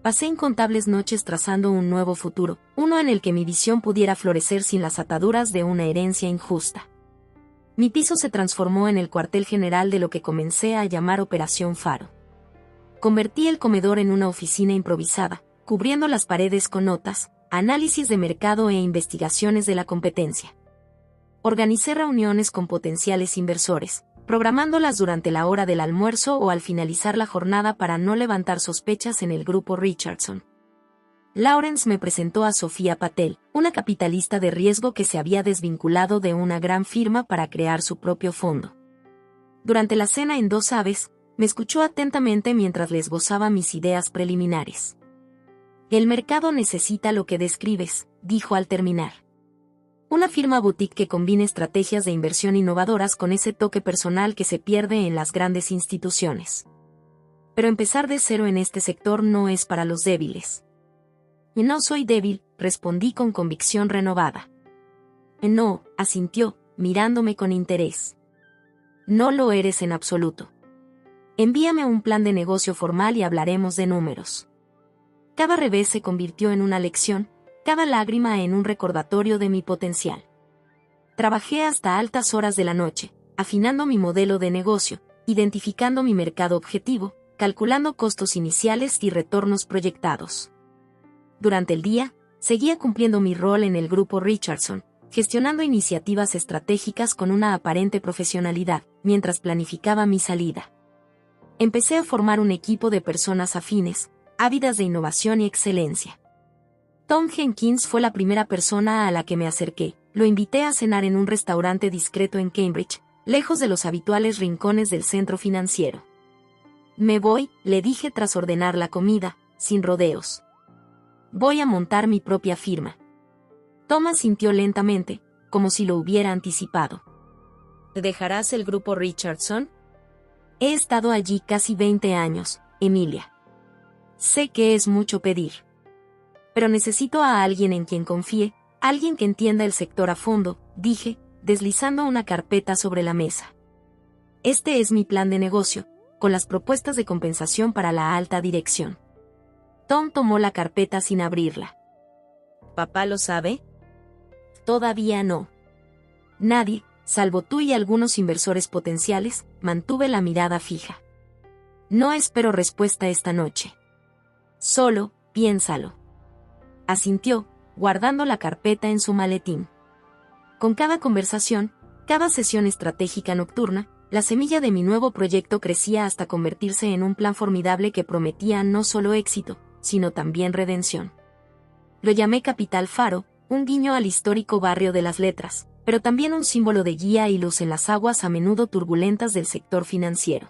Pasé incontables noches trazando un nuevo futuro, uno en el que mi visión pudiera florecer sin las ataduras de una herencia injusta. Mi piso se transformó en el cuartel general de lo que comencé a llamar Operación Faro. Convertí el comedor en una oficina improvisada, cubriendo las paredes con notas, análisis de mercado e investigaciones de la competencia. Organicé reuniones con potenciales inversores, programándolas durante la hora del almuerzo o al finalizar la jornada para no levantar sospechas en el grupo Richardson. Lawrence me presentó a Sofía Patel, una capitalista de riesgo que se había desvinculado de una gran firma para crear su propio fondo. Durante la cena en Dos Aves, me escuchó atentamente mientras le esbozaba mis ideas preliminares. El mercado necesita lo que describes, dijo al terminar. Una firma boutique que combine estrategias de inversión innovadoras con ese toque personal que se pierde en las grandes instituciones. Pero empezar de cero en este sector no es para los débiles. Y no soy débil, respondí con convicción renovada. No, asintió, mirándome con interés. No lo eres en absoluto. Envíame un plan de negocio formal y hablaremos de números. Cada revés se convirtió en una lección, cada lágrima en un recordatorio de mi potencial. Trabajé hasta altas horas de la noche, afinando mi modelo de negocio, identificando mi mercado objetivo, calculando costos iniciales y retornos proyectados. Durante el día, seguía cumpliendo mi rol en el grupo Richardson, gestionando iniciativas estratégicas con una aparente profesionalidad, mientras planificaba mi salida. Empecé a formar un equipo de personas afines, ávidas de innovación y excelencia. Tom Jenkins fue la primera persona a la que me acerqué. Lo invité a cenar en un restaurante discreto en Cambridge, lejos de los habituales rincones del centro financiero. Me voy, le dije tras ordenar la comida, sin rodeos. Voy a montar mi propia firma. Tom asintió lentamente, como si lo hubiera anticipado. ¿Dejarás el grupo Richardson? He estado allí casi 20 años, Emilia. Sé que es mucho pedir. Pero necesito a alguien en quien confíe, alguien que entienda el sector a fondo, dije, deslizando una carpeta sobre la mesa. Este es mi plan de negocio, con las propuestas de compensación para la alta dirección. Tom tomó la carpeta sin abrirla. ¿Papá lo sabe? Todavía no. Nadie, salvo tú y algunos inversores potenciales, mantuve la mirada fija. No espero respuesta esta noche. Solo, piénsalo. Asintió, guardando la carpeta en su maletín. Con cada conversación, cada sesión estratégica nocturna, la semilla de mi nuevo proyecto crecía hasta convertirse en un plan formidable que prometía no solo éxito, sino también redención. Lo llamé Capital Faro, un guiño al histórico barrio de las letras, pero también un símbolo de guía y luz en las aguas a menudo turbulentas del sector financiero.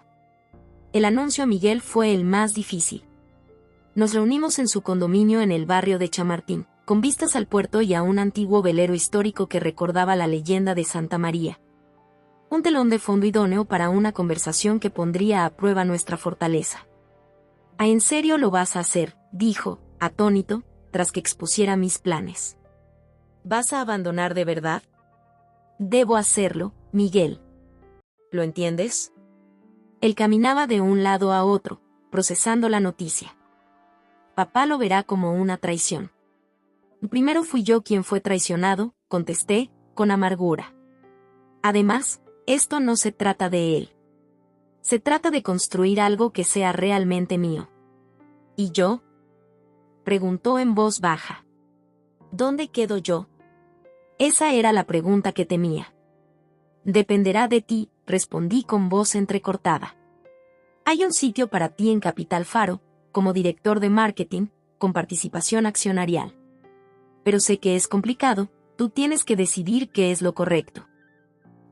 El anuncio a Miguel fue el más difícil. Nos reunimos en su condominio en el barrio de Chamartín, con vistas al puerto y a un antiguo velero histórico que recordaba la leyenda de Santa María. Un telón de fondo idóneo para una conversación que pondría a prueba nuestra fortaleza. «¿Ah, en serio lo vas a hacer?», dijo, atónito, tras que expusiera mis planes. ¿Vas a abandonar de verdad? Debo hacerlo, Miguel. ¿Lo entiendes? Él caminaba de un lado a otro, procesando la noticia. Papá lo verá como una traición. Primero fui yo quien fue traicionado, contesté, con amargura. Además, esto no se trata de él. Se trata de construir algo que sea realmente mío. ¿Y yo?, preguntó en voz baja. ¿Dónde quedo yo? Esa era la pregunta que temía. Dependerá de ti, respondí con voz entrecortada. Hay un sitio para ti en Capital Faro, como director de marketing, con participación accionarial. Pero sé que es complicado, tú tienes que decidir qué es lo correcto.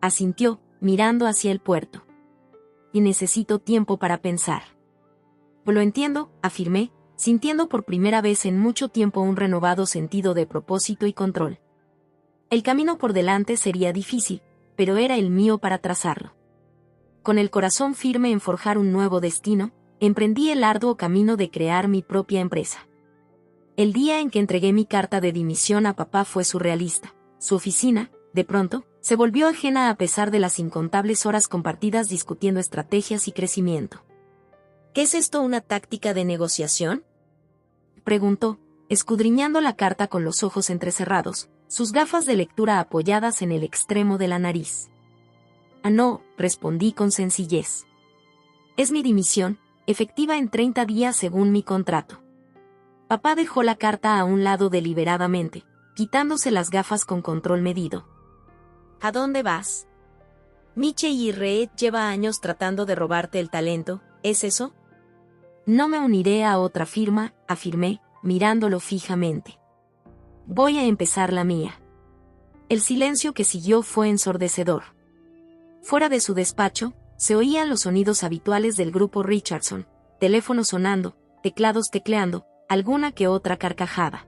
Asintió, mirando hacia el puerto. Y necesito tiempo para pensar. Lo entiendo, afirmé, sintiendo por primera vez en mucho tiempo un renovado sentido de propósito y control. El camino por delante sería difícil, pero era el mío para trazarlo. Con el corazón firme en forjar un nuevo destino, emprendí el arduo camino de crear mi propia empresa. El día en que entregué mi carta de dimisión a papá fue surrealista. Su oficina, de pronto, se volvió ajena a pesar de las incontables horas compartidas discutiendo estrategias y crecimiento. ¿Qué es esto, una táctica de negociación?, preguntó, escudriñando la carta con los ojos entrecerrados, sus gafas de lectura apoyadas en el extremo de la nariz. «Ah, no», respondí con sencillez. «Es mi dimisión, efectiva en 30 días según mi contrato». Papá dejó la carta a un lado deliberadamente, quitándose las gafas con control medido. ¿A dónde vas? Michelle Reed lleva años tratando de robarte el talento, ¿es eso? No me uniré a otra firma, afirmé, mirándolo fijamente. Voy a empezar la mía. El silencio que siguió fue ensordecedor. Fuera de su despacho, se oían los sonidos habituales del grupo Richardson, teléfono sonando, teclados tecleando, alguna que otra carcajada.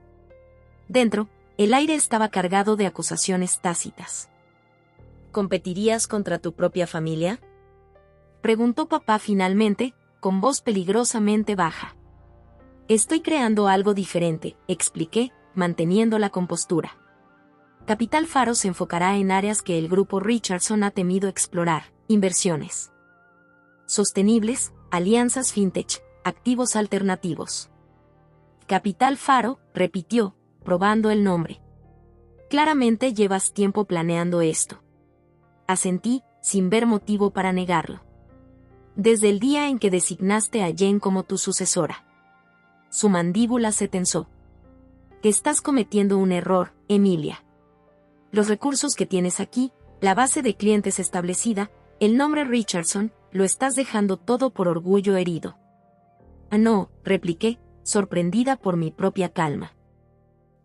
Dentro, el aire estaba cargado de acusaciones tácitas. ¿Competirías contra tu propia familia?, preguntó papá finalmente, con voz peligrosamente baja. Estoy creando algo diferente, expliqué, manteniendo la compostura. Capital Faro se enfocará en áreas que el grupo Richardson ha temido explorar: inversiones sostenibles, alianzas fintech, activos alternativos. Capital Faro, repitió, probando el nombre. Claramente llevas tiempo planeando esto. Asentí, sin ver motivo para negarlo. Desde el día en que designaste a Jen como tu sucesora. Su mandíbula se tensó. Que estás cometiendo un error, Emilia. los recursos que tienes aquí, la base de clientes establecida, el nombre Richardson, lo estás dejando todo por orgullo herido. Ah, no, repliqué, sorprendida por mi propia calma.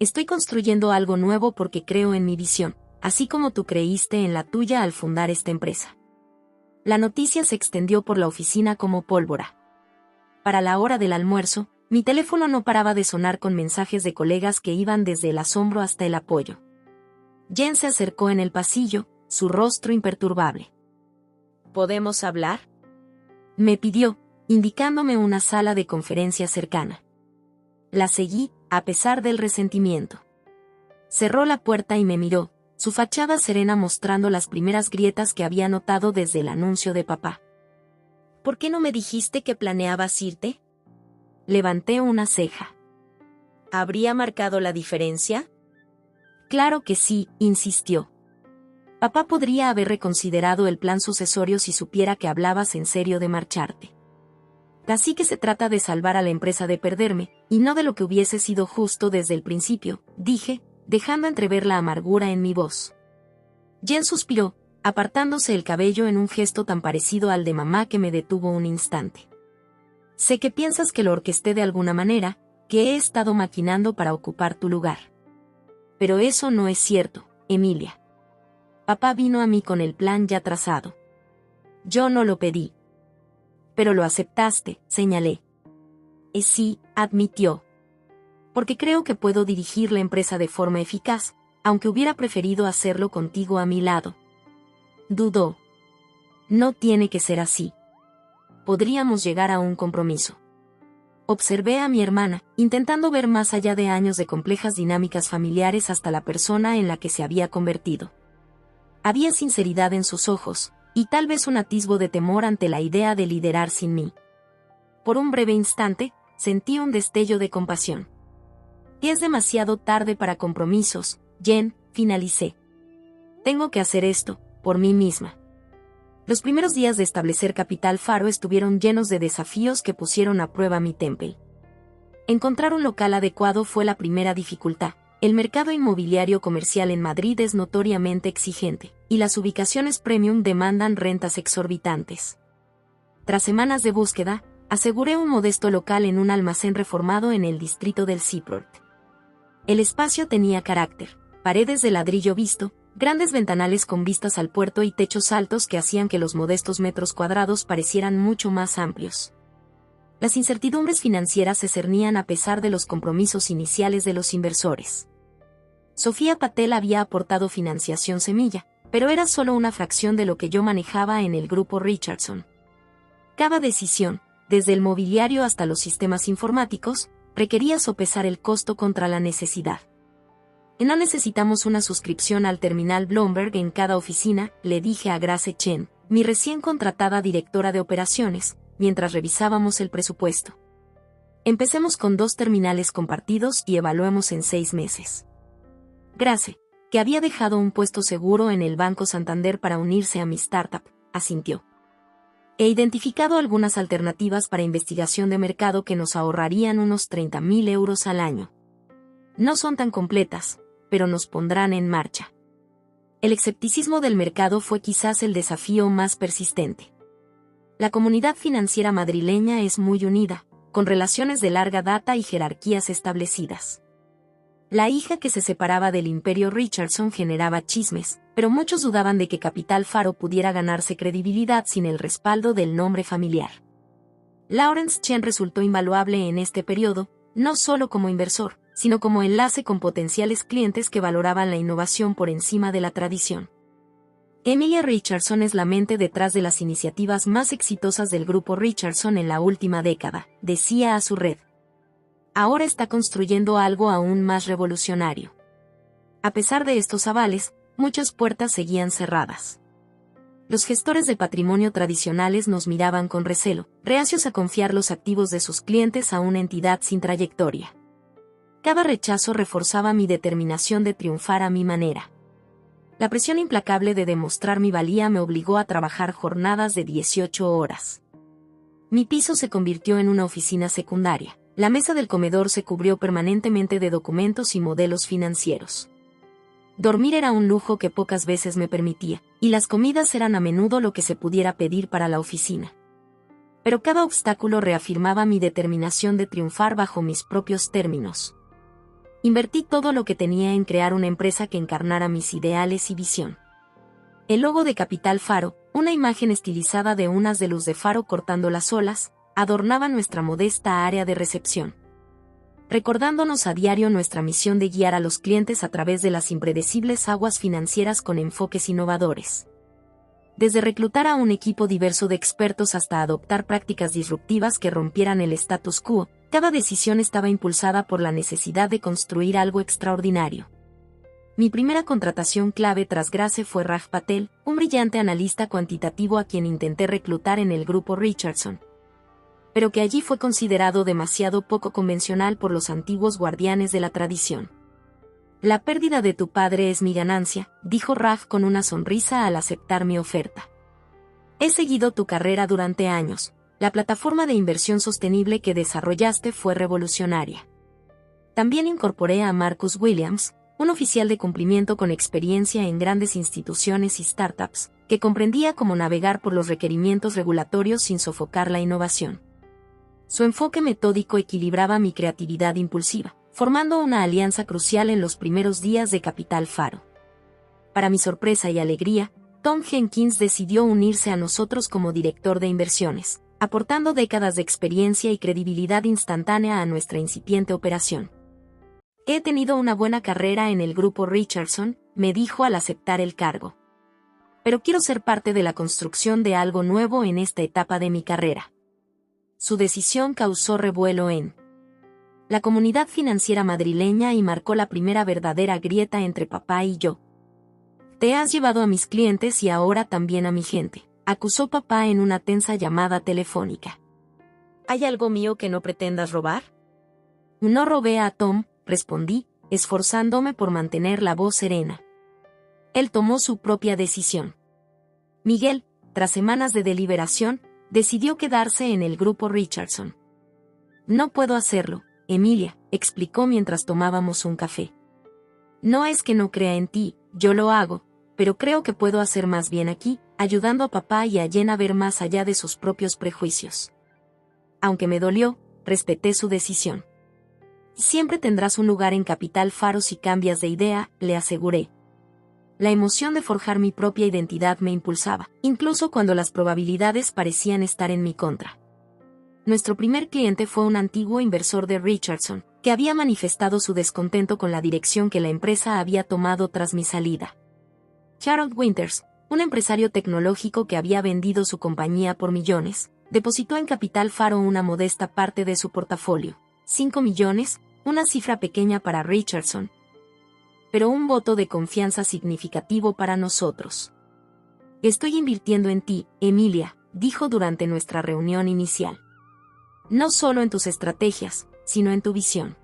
Estoy construyendo algo nuevo porque creo en mi visión, así como tú creíste en la tuya al fundar esta empresa. La noticia se extendió por la oficina como pólvora. Para la hora del almuerzo, mi teléfono no paraba de sonar con mensajes de colegas que iban desde el asombro hasta el apoyo. Jen se acercó en el pasillo, su rostro imperturbable. ¿Podemos hablar?, me pidió, indicándome una sala de conferencias cercana. La seguí, a pesar del resentimiento. Cerró la puerta y me miró, su fachada serena mostrando las primeras grietas que había notado desde el anuncio de papá. ¿Por qué no me dijiste que planeabas irte? Levanté una ceja. ¿Habría marcado la diferencia? Claro que sí, insistió. Papá podría haber reconsiderado el plan sucesorio si supiera que hablabas en serio de marcharte. Así que se trata de salvar a la empresa de perderme, y no de lo que hubiese sido justo desde el principio, dije, dejando entrever la amargura en mi voz. Jen suspiró, apartándose el cabello en un gesto tan parecido al de mamá que me detuvo un instante. Sé que piensas que lo orquesté de alguna manera, que he estado maquinando para ocupar tu lugar. Pero eso no es cierto, Emilia. Papá vino a mí con el plan ya trazado. Yo no lo pedí. Pero lo aceptaste, señalé. Sí, admitió. Porque creo que puedo dirigir la empresa de forma eficaz, aunque hubiera preferido hacerlo contigo a mi lado. Dudó. No tiene que ser así. Podríamos llegar a un compromiso. Observé a mi hermana, intentando ver más allá de años de complejas dinámicas familiares hasta la persona en la que se había convertido. Había sinceridad en sus ojos, y tal vez un atisbo de temor ante la idea de liderar sin mí. Por un breve instante, sentí un destello de compasión. Es demasiado tarde para compromisos, Jen, finalicé. Tengo que hacer esto, por mí misma. Los primeros días de establecer Capital Faro estuvieron llenos de desafíos que pusieron a prueba mi temple. Encontrar un local adecuado fue la primera dificultad. El mercado inmobiliario comercial en Madrid es notoriamente exigente, y las ubicaciones premium demandan rentas exorbitantes. Tras semanas de búsqueda, aseguré un modesto local en un almacén reformado en el distrito del Seaport. El espacio tenía carácter, paredes de ladrillo visto, grandes ventanales con vistas al puerto y techos altos que hacían que los modestos metros cuadrados parecieran mucho más amplios. Las incertidumbres financieras se cernían a pesar de los compromisos iniciales de los inversores. Sofía Patel había aportado financiación semilla, pero era solo una fracción de lo que yo manejaba en el grupo Richardson. Cada decisión, desde el mobiliario hasta los sistemas informáticos, requería sopesar el costo contra la necesidad. No necesitamos una suscripción al terminal Bloomberg en cada oficina, le dije a Grace Chen, mi recién contratada directora de operaciones, mientras revisábamos el presupuesto. Empecemos con 2 terminales compartidos y evaluemos en 6 meses. Grace, que había dejado un puesto seguro en el Banco Santander para unirse a mi startup, asintió. He identificado algunas alternativas para investigación de mercado que nos ahorrarían unos 30.000 euros al año. No son tan completas, pero nos pondrán en marcha. El escepticismo del mercado fue quizás el desafío más persistente. La comunidad financiera madrileña es muy unida, con relaciones de larga data y jerarquías establecidas. La hija que se separaba del imperio Richardson generaba chismes, pero muchos dudaban de que Capital Faro pudiera ganarse credibilidad sin el respaldo del nombre familiar. Lawrence Chen resultó invaluable en este periodo, no solo como inversor, sino como enlace con potenciales clientes que valoraban la innovación por encima de la tradición. Emilia Richardson es la mente detrás de las iniciativas más exitosas del grupo Richardson en la última década, decía a su red. Ahora está construyendo algo aún más revolucionario. A pesar de estos avales, muchas puertas seguían cerradas. Los gestores de patrimonio tradicionales nos miraban con recelo, reacios a confiar los activos de sus clientes a una entidad sin trayectoria. Cada rechazo reforzaba mi determinación de triunfar a mi manera. La presión implacable de demostrar mi valía me obligó a trabajar jornadas de 18 horas. Mi piso se convirtió en una oficina secundaria. La mesa del comedor se cubrió permanentemente de documentos y modelos financieros. Dormir era un lujo que pocas veces me permitía, y las comidas eran a menudo lo que se pudiera pedir para la oficina. Pero cada obstáculo reafirmaba mi determinación de triunfar bajo mis propios términos. Invertí todo lo que tenía en crear una empresa que encarnara mis ideales y visión. El logo de Capital Faro, una imagen estilizada de unas de luz de faro cortando las olas, adornaba nuestra modesta área de recepción, recordándonos a diario nuestra misión de guiar a los clientes a través de las impredecibles aguas financieras con enfoques innovadores. Desde reclutar a un equipo diverso de expertos hasta adoptar prácticas disruptivas que rompieran el status quo, cada decisión estaba impulsada por la necesidad de construir algo extraordinario. Mi primera contratación clave tras Grace fue Raj Patel, un brillante analista cuantitativo a quien intenté reclutar en el grupo Richardson, pero que allí fue considerado demasiado poco convencional por los antiguos guardianes de la tradición. La pérdida de tu padre es mi ganancia, dijo Raj con una sonrisa al aceptar mi oferta. He seguido tu carrera durante años. La plataforma de inversión sostenible que desarrollaste fue revolucionaria. También incorporé a Marcus Williams, un oficial de cumplimiento con experiencia en grandes instituciones y startups, que comprendía cómo navegar por los requerimientos regulatorios sin sofocar la innovación. Su enfoque metódico equilibraba mi creatividad impulsiva, formando una alianza crucial en los primeros días de Capital Faro. Para mi sorpresa y alegría, Tom Jenkins decidió unirse a nosotros como director de inversiones, aportando décadas de experiencia y credibilidad instantánea a nuestra incipiente operación. He tenido una buena carrera en el grupo Richardson, me dijo al aceptar el cargo. Pero quiero ser parte de la construcción de algo nuevo en esta etapa de mi carrera. Su decisión causó revuelo en la comunidad financiera madrileña y marcó la primera verdadera grieta entre papá y yo. Te has llevado a mis clientes y ahora también a mi gente, acusó papá en una tensa llamada telefónica. ¿Hay algo mío que no pretendas robar? No robé a Tom, respondí, esforzándome por mantener la voz serena. Él tomó su propia decisión. Miguel, tras semanas de deliberación, decidió quedarse en el grupo Richardson. No puedo hacerlo, Emilia, explicó mientras tomábamos un café. No es que no crea en ti, yo lo hago, pero creo que puedo hacer más bien aquí, ayudando a papá y a Jen a ver más allá de sus propios prejuicios. Aunque me dolió, respeté su decisión. Siempre tendrás un lugar en Capital Faro si cambias de idea, le aseguré. La emoción de forjar mi propia identidad me impulsaba, incluso cuando las probabilidades parecían estar en mi contra. Nuestro primer cliente fue un antiguo inversor de Richardson, que había manifestado su descontento con la dirección que la empresa había tomado tras mi salida. Harold Winters, un empresario tecnológico que había vendido su compañía por millones, depositó en Capital Faro una modesta parte de su portafolio, 5 millones, una cifra pequeña para Richardson, pero un voto de confianza significativo para nosotros. Estoy invirtiendo en ti, Emilia, dijo durante nuestra reunión inicial. No solo en tus estrategias, sino en tu visión.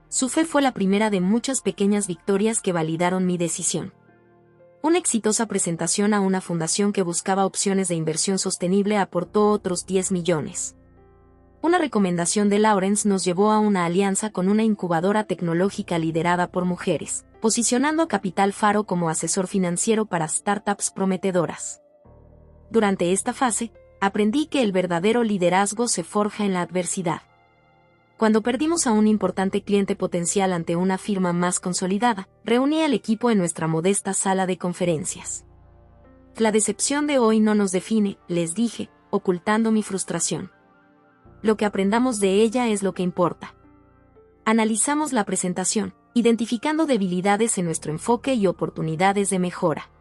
Su fe fue la primera de muchas pequeñas victorias que validaron mi decisión. Una exitosa presentación a una fundación que buscaba opciones de inversión sostenible aportó otros 10 millones. Una recomendación de Lawrence nos llevó a una alianza con una incubadora tecnológica liderada por mujeres, posicionando a Capital Faro como asesor financiero para startups prometedoras. Durante esta fase, aprendí que el verdadero liderazgo se forja en la adversidad. Cuando perdimos a un importante cliente potencial ante una firma más consolidada, reuní al equipo en nuestra modesta sala de conferencias. La decepción de hoy no nos define, les dije, ocultando mi frustración. Lo que aprendamos de ella es lo que importa. Analizamos la presentación, identificando debilidades en nuestro enfoque y oportunidades de mejora.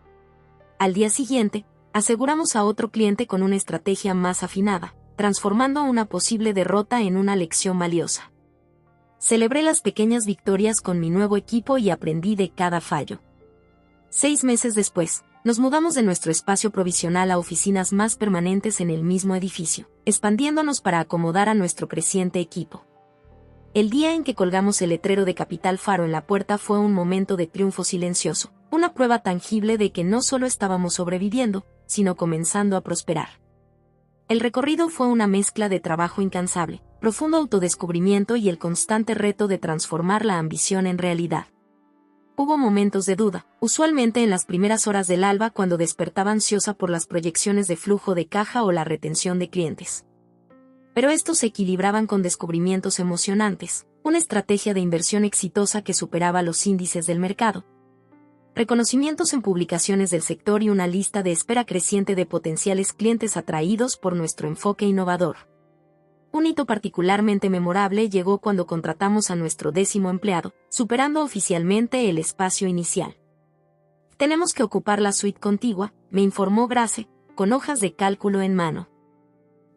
Al día siguiente, aseguramos a otro cliente con una estrategia más afinada, transformando una posible derrota en una lección valiosa. Celebré las pequeñas victorias con mi nuevo equipo y aprendí de cada fallo. 6 meses después, nos mudamos de nuestro espacio provisional a oficinas más permanentes en el mismo edificio, expandiéndonos para acomodar a nuestro creciente equipo. El día en que colgamos el letrero de Capital Faro en la puerta fue un momento de triunfo silencioso, una prueba tangible de que no solo estábamos sobreviviendo, sino comenzando a prosperar. El recorrido fue una mezcla de trabajo incansable, profundo autodescubrimiento y el constante reto de transformar la ambición en realidad. Hubo momentos de duda, usualmente en las primeras horas del alba cuando despertaba ansiosa por las proyecciones de flujo de caja o la retención de clientes. Pero estos se equilibraban con descubrimientos emocionantes, una estrategia de inversión exitosa que superaba los índices del mercado, reconocimientos en publicaciones del sector y una lista de espera creciente de potenciales clientes atraídos por nuestro enfoque innovador. Un hito particularmente memorable llegó cuando contratamos a nuestro 10º empleado, superando oficialmente el espacio inicial. Tenemos que ocupar la suite contigua, me informó Grace, con hojas de cálculo en mano.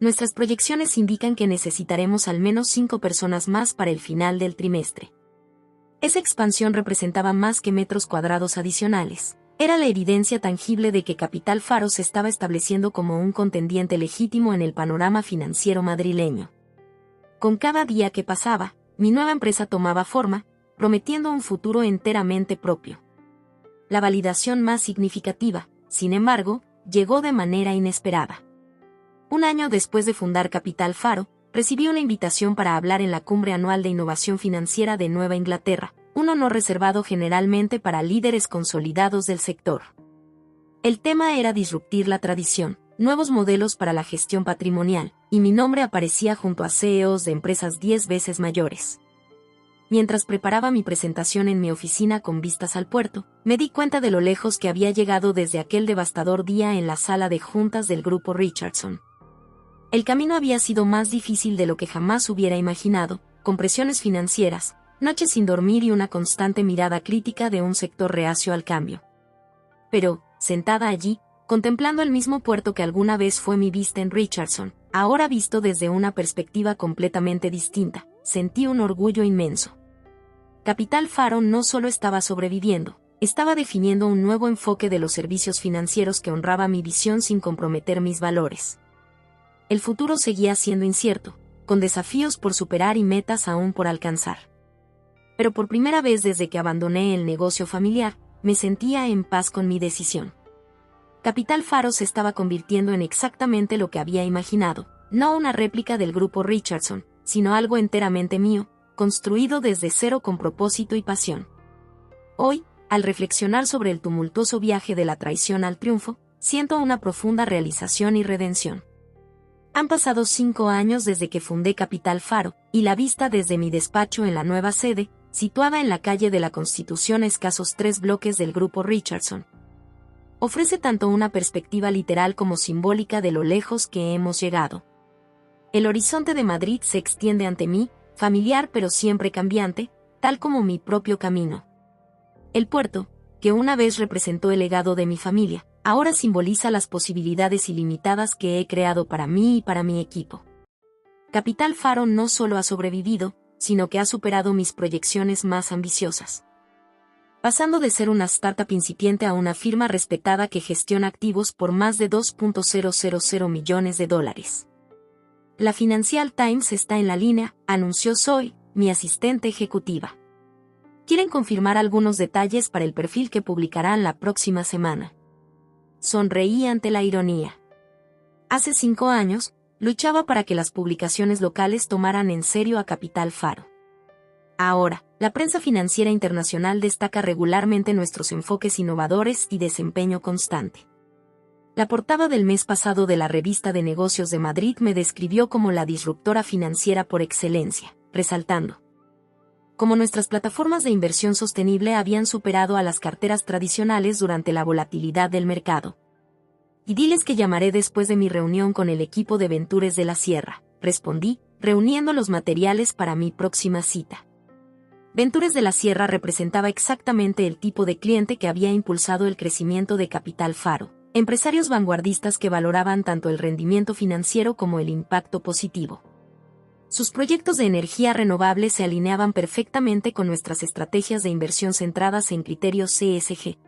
Nuestras proyecciones indican que necesitaremos al menos 5 personas más para el final del trimestre. Esa expansión representaba más que metros cuadrados adicionales. Era la evidencia tangible de que Capital Faro se estaba estableciendo como un contendiente legítimo en el panorama financiero madrileño. Con cada día que pasaba, mi nueva empresa tomaba forma, prometiendo un futuro enteramente propio. La validación más significativa, sin embargo, llegó de manera inesperada. Un año después de fundar Capital Faro, recibí una invitación para hablar en la Cumbre Anual de Innovación Financiera de Nueva Inglaterra, un honor reservado generalmente para líderes consolidados del sector. El tema era disruptir la tradición, nuevos modelos para la gestión patrimonial, y mi nombre aparecía junto a CEOs de empresas 10 veces mayores. Mientras preparaba mi presentación en mi oficina con vistas al puerto, me di cuenta de lo lejos que había llegado desde aquel devastador día en la sala de juntas del grupo Richardson. El camino había sido más difícil de lo que jamás hubiera imaginado, con presiones financieras, noches sin dormir y una constante mirada crítica de un sector reacio al cambio. Pero, sentada allí, contemplando el mismo puerto que alguna vez fue mi vista en Richardson, ahora visto desde una perspectiva completamente distinta, sentí un orgullo inmenso. Capital Faro no solo estaba sobreviviendo, estaba definiendo un nuevo enfoque de los servicios financieros que honraba mi visión sin comprometer mis valores. El futuro seguía siendo incierto, con desafíos por superar y metas aún por alcanzar. Pero por primera vez desde que abandoné el negocio familiar, me sentía en paz con mi decisión. Capital Faro se estaba convirtiendo en exactamente lo que había imaginado, no una réplica del grupo Richardson, sino algo enteramente mío, construido desde cero con propósito y pasión. Hoy, al reflexionar sobre el tumultuoso viaje de la traición al triunfo, siento una profunda realización y redención. Han pasado 5 años desde que fundé Capital Faro, y la vista desde mi despacho en la nueva sede, situada en la calle de la Constitución a escasos 3 bloques del grupo Richardson, ofrece tanto una perspectiva literal como simbólica de lo lejos que hemos llegado. El horizonte de Madrid se extiende ante mí, familiar pero siempre cambiante, tal como mi propio camino. El puerto, que una vez representó el legado de mi familia, ahora simboliza las posibilidades ilimitadas que he creado para mí y para mi equipo. Capital Faro no solo ha sobrevivido, sino que ha superado mis proyecciones más ambiciosas. Pasando de ser una startup incipiente a una firma respetada que gestiona activos por más de $2.000 millones. La Financial Times está en la línea, anunció Zoe, mi asistente ejecutiva. Quieren confirmar algunos detalles para el perfil que publicarán la próxima semana. Sonreí ante la ironía. Hace 5 años, luchaba para que las publicaciones locales tomaran en serio a Capital Faro. Ahora, la prensa financiera internacional destaca regularmente nuestros enfoques innovadores y desempeño constante. La portada del mes pasado de la Revista de Negocios de Madrid me describió como la disruptora financiera por excelencia, resaltando cómo nuestras plataformas de inversión sostenible habían superado a las carteras tradicionales durante la volatilidad del mercado. Y diles que llamaré después de mi reunión con el equipo de Ventures de la Sierra, respondí, reuniendo los materiales para mi próxima cita. Ventures de la Sierra representaba exactamente el tipo de cliente que había impulsado el crecimiento de Capital Faro, empresarios vanguardistas que valoraban tanto el rendimiento financiero como el impacto positivo. Sus proyectos de energía renovable se alineaban perfectamente con nuestras estrategias de inversión centradas en criterios ESG.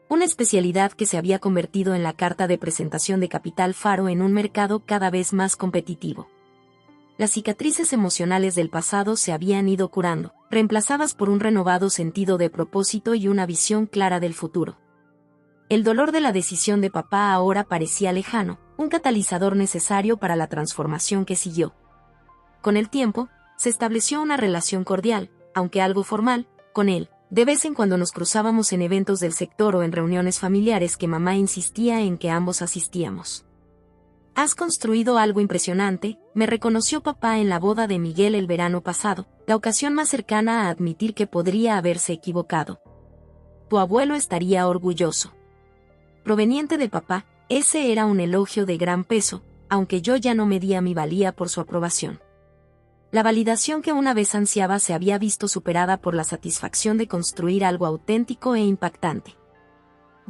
Una especialidad que se había convertido en la carta de presentación de Capital Faro en un mercado cada vez más competitivo. Las cicatrices emocionales del pasado se habían ido curando, reemplazadas por un renovado sentido de propósito y una visión clara del futuro. El dolor de la decisión de papá ahora parecía lejano, un catalizador necesario para la transformación que siguió. Con el tiempo, se estableció una relación cordial, aunque algo formal, con él, De vez en cuando nos cruzábamos en eventos del sector o en reuniones familiares que mamá insistía en que ambos asistíamos. «Has construido algo impresionante», me reconoció papá en la boda de Miguel el verano pasado, la ocasión más cercana a admitir que podría haberse equivocado. «Tu abuelo estaría orgulloso». Proveniente de papá, ese era un elogio de gran peso, aunque yo ya no medía mi valía por su aprobación. La validación que una vez ansiaba se había visto superada por la satisfacción de construir algo auténtico e impactante.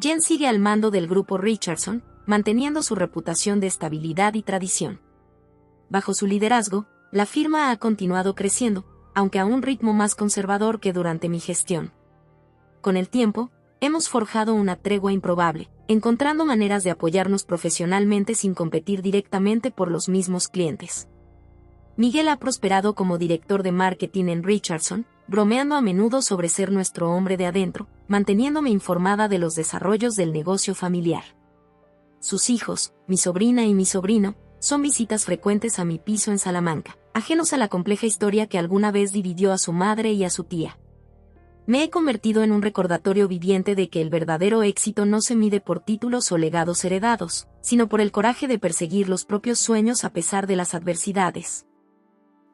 Jen sigue al mando del grupo Richardson, manteniendo su reputación de estabilidad y tradición. Bajo su liderazgo, la firma ha continuado creciendo, aunque a un ritmo más conservador que durante mi gestión. Con el tiempo, hemos forjado una tregua improbable, encontrando maneras de apoyarnos profesionalmente sin competir directamente por los mismos clientes. Miguel ha prosperado como director de marketing en Richardson, bromeando a menudo sobre ser nuestro hombre de adentro, manteniéndome informada de los desarrollos del negocio familiar. Sus hijos, mi sobrina y mi sobrino, son visitas frecuentes a mi piso en Salamanca, ajenos a la compleja historia que alguna vez dividió a su madre y a su tía. Me he convertido en un recordatorio viviente de que el verdadero éxito no se mide por títulos o legados heredados, sino por el coraje de perseguir los propios sueños a pesar de las adversidades.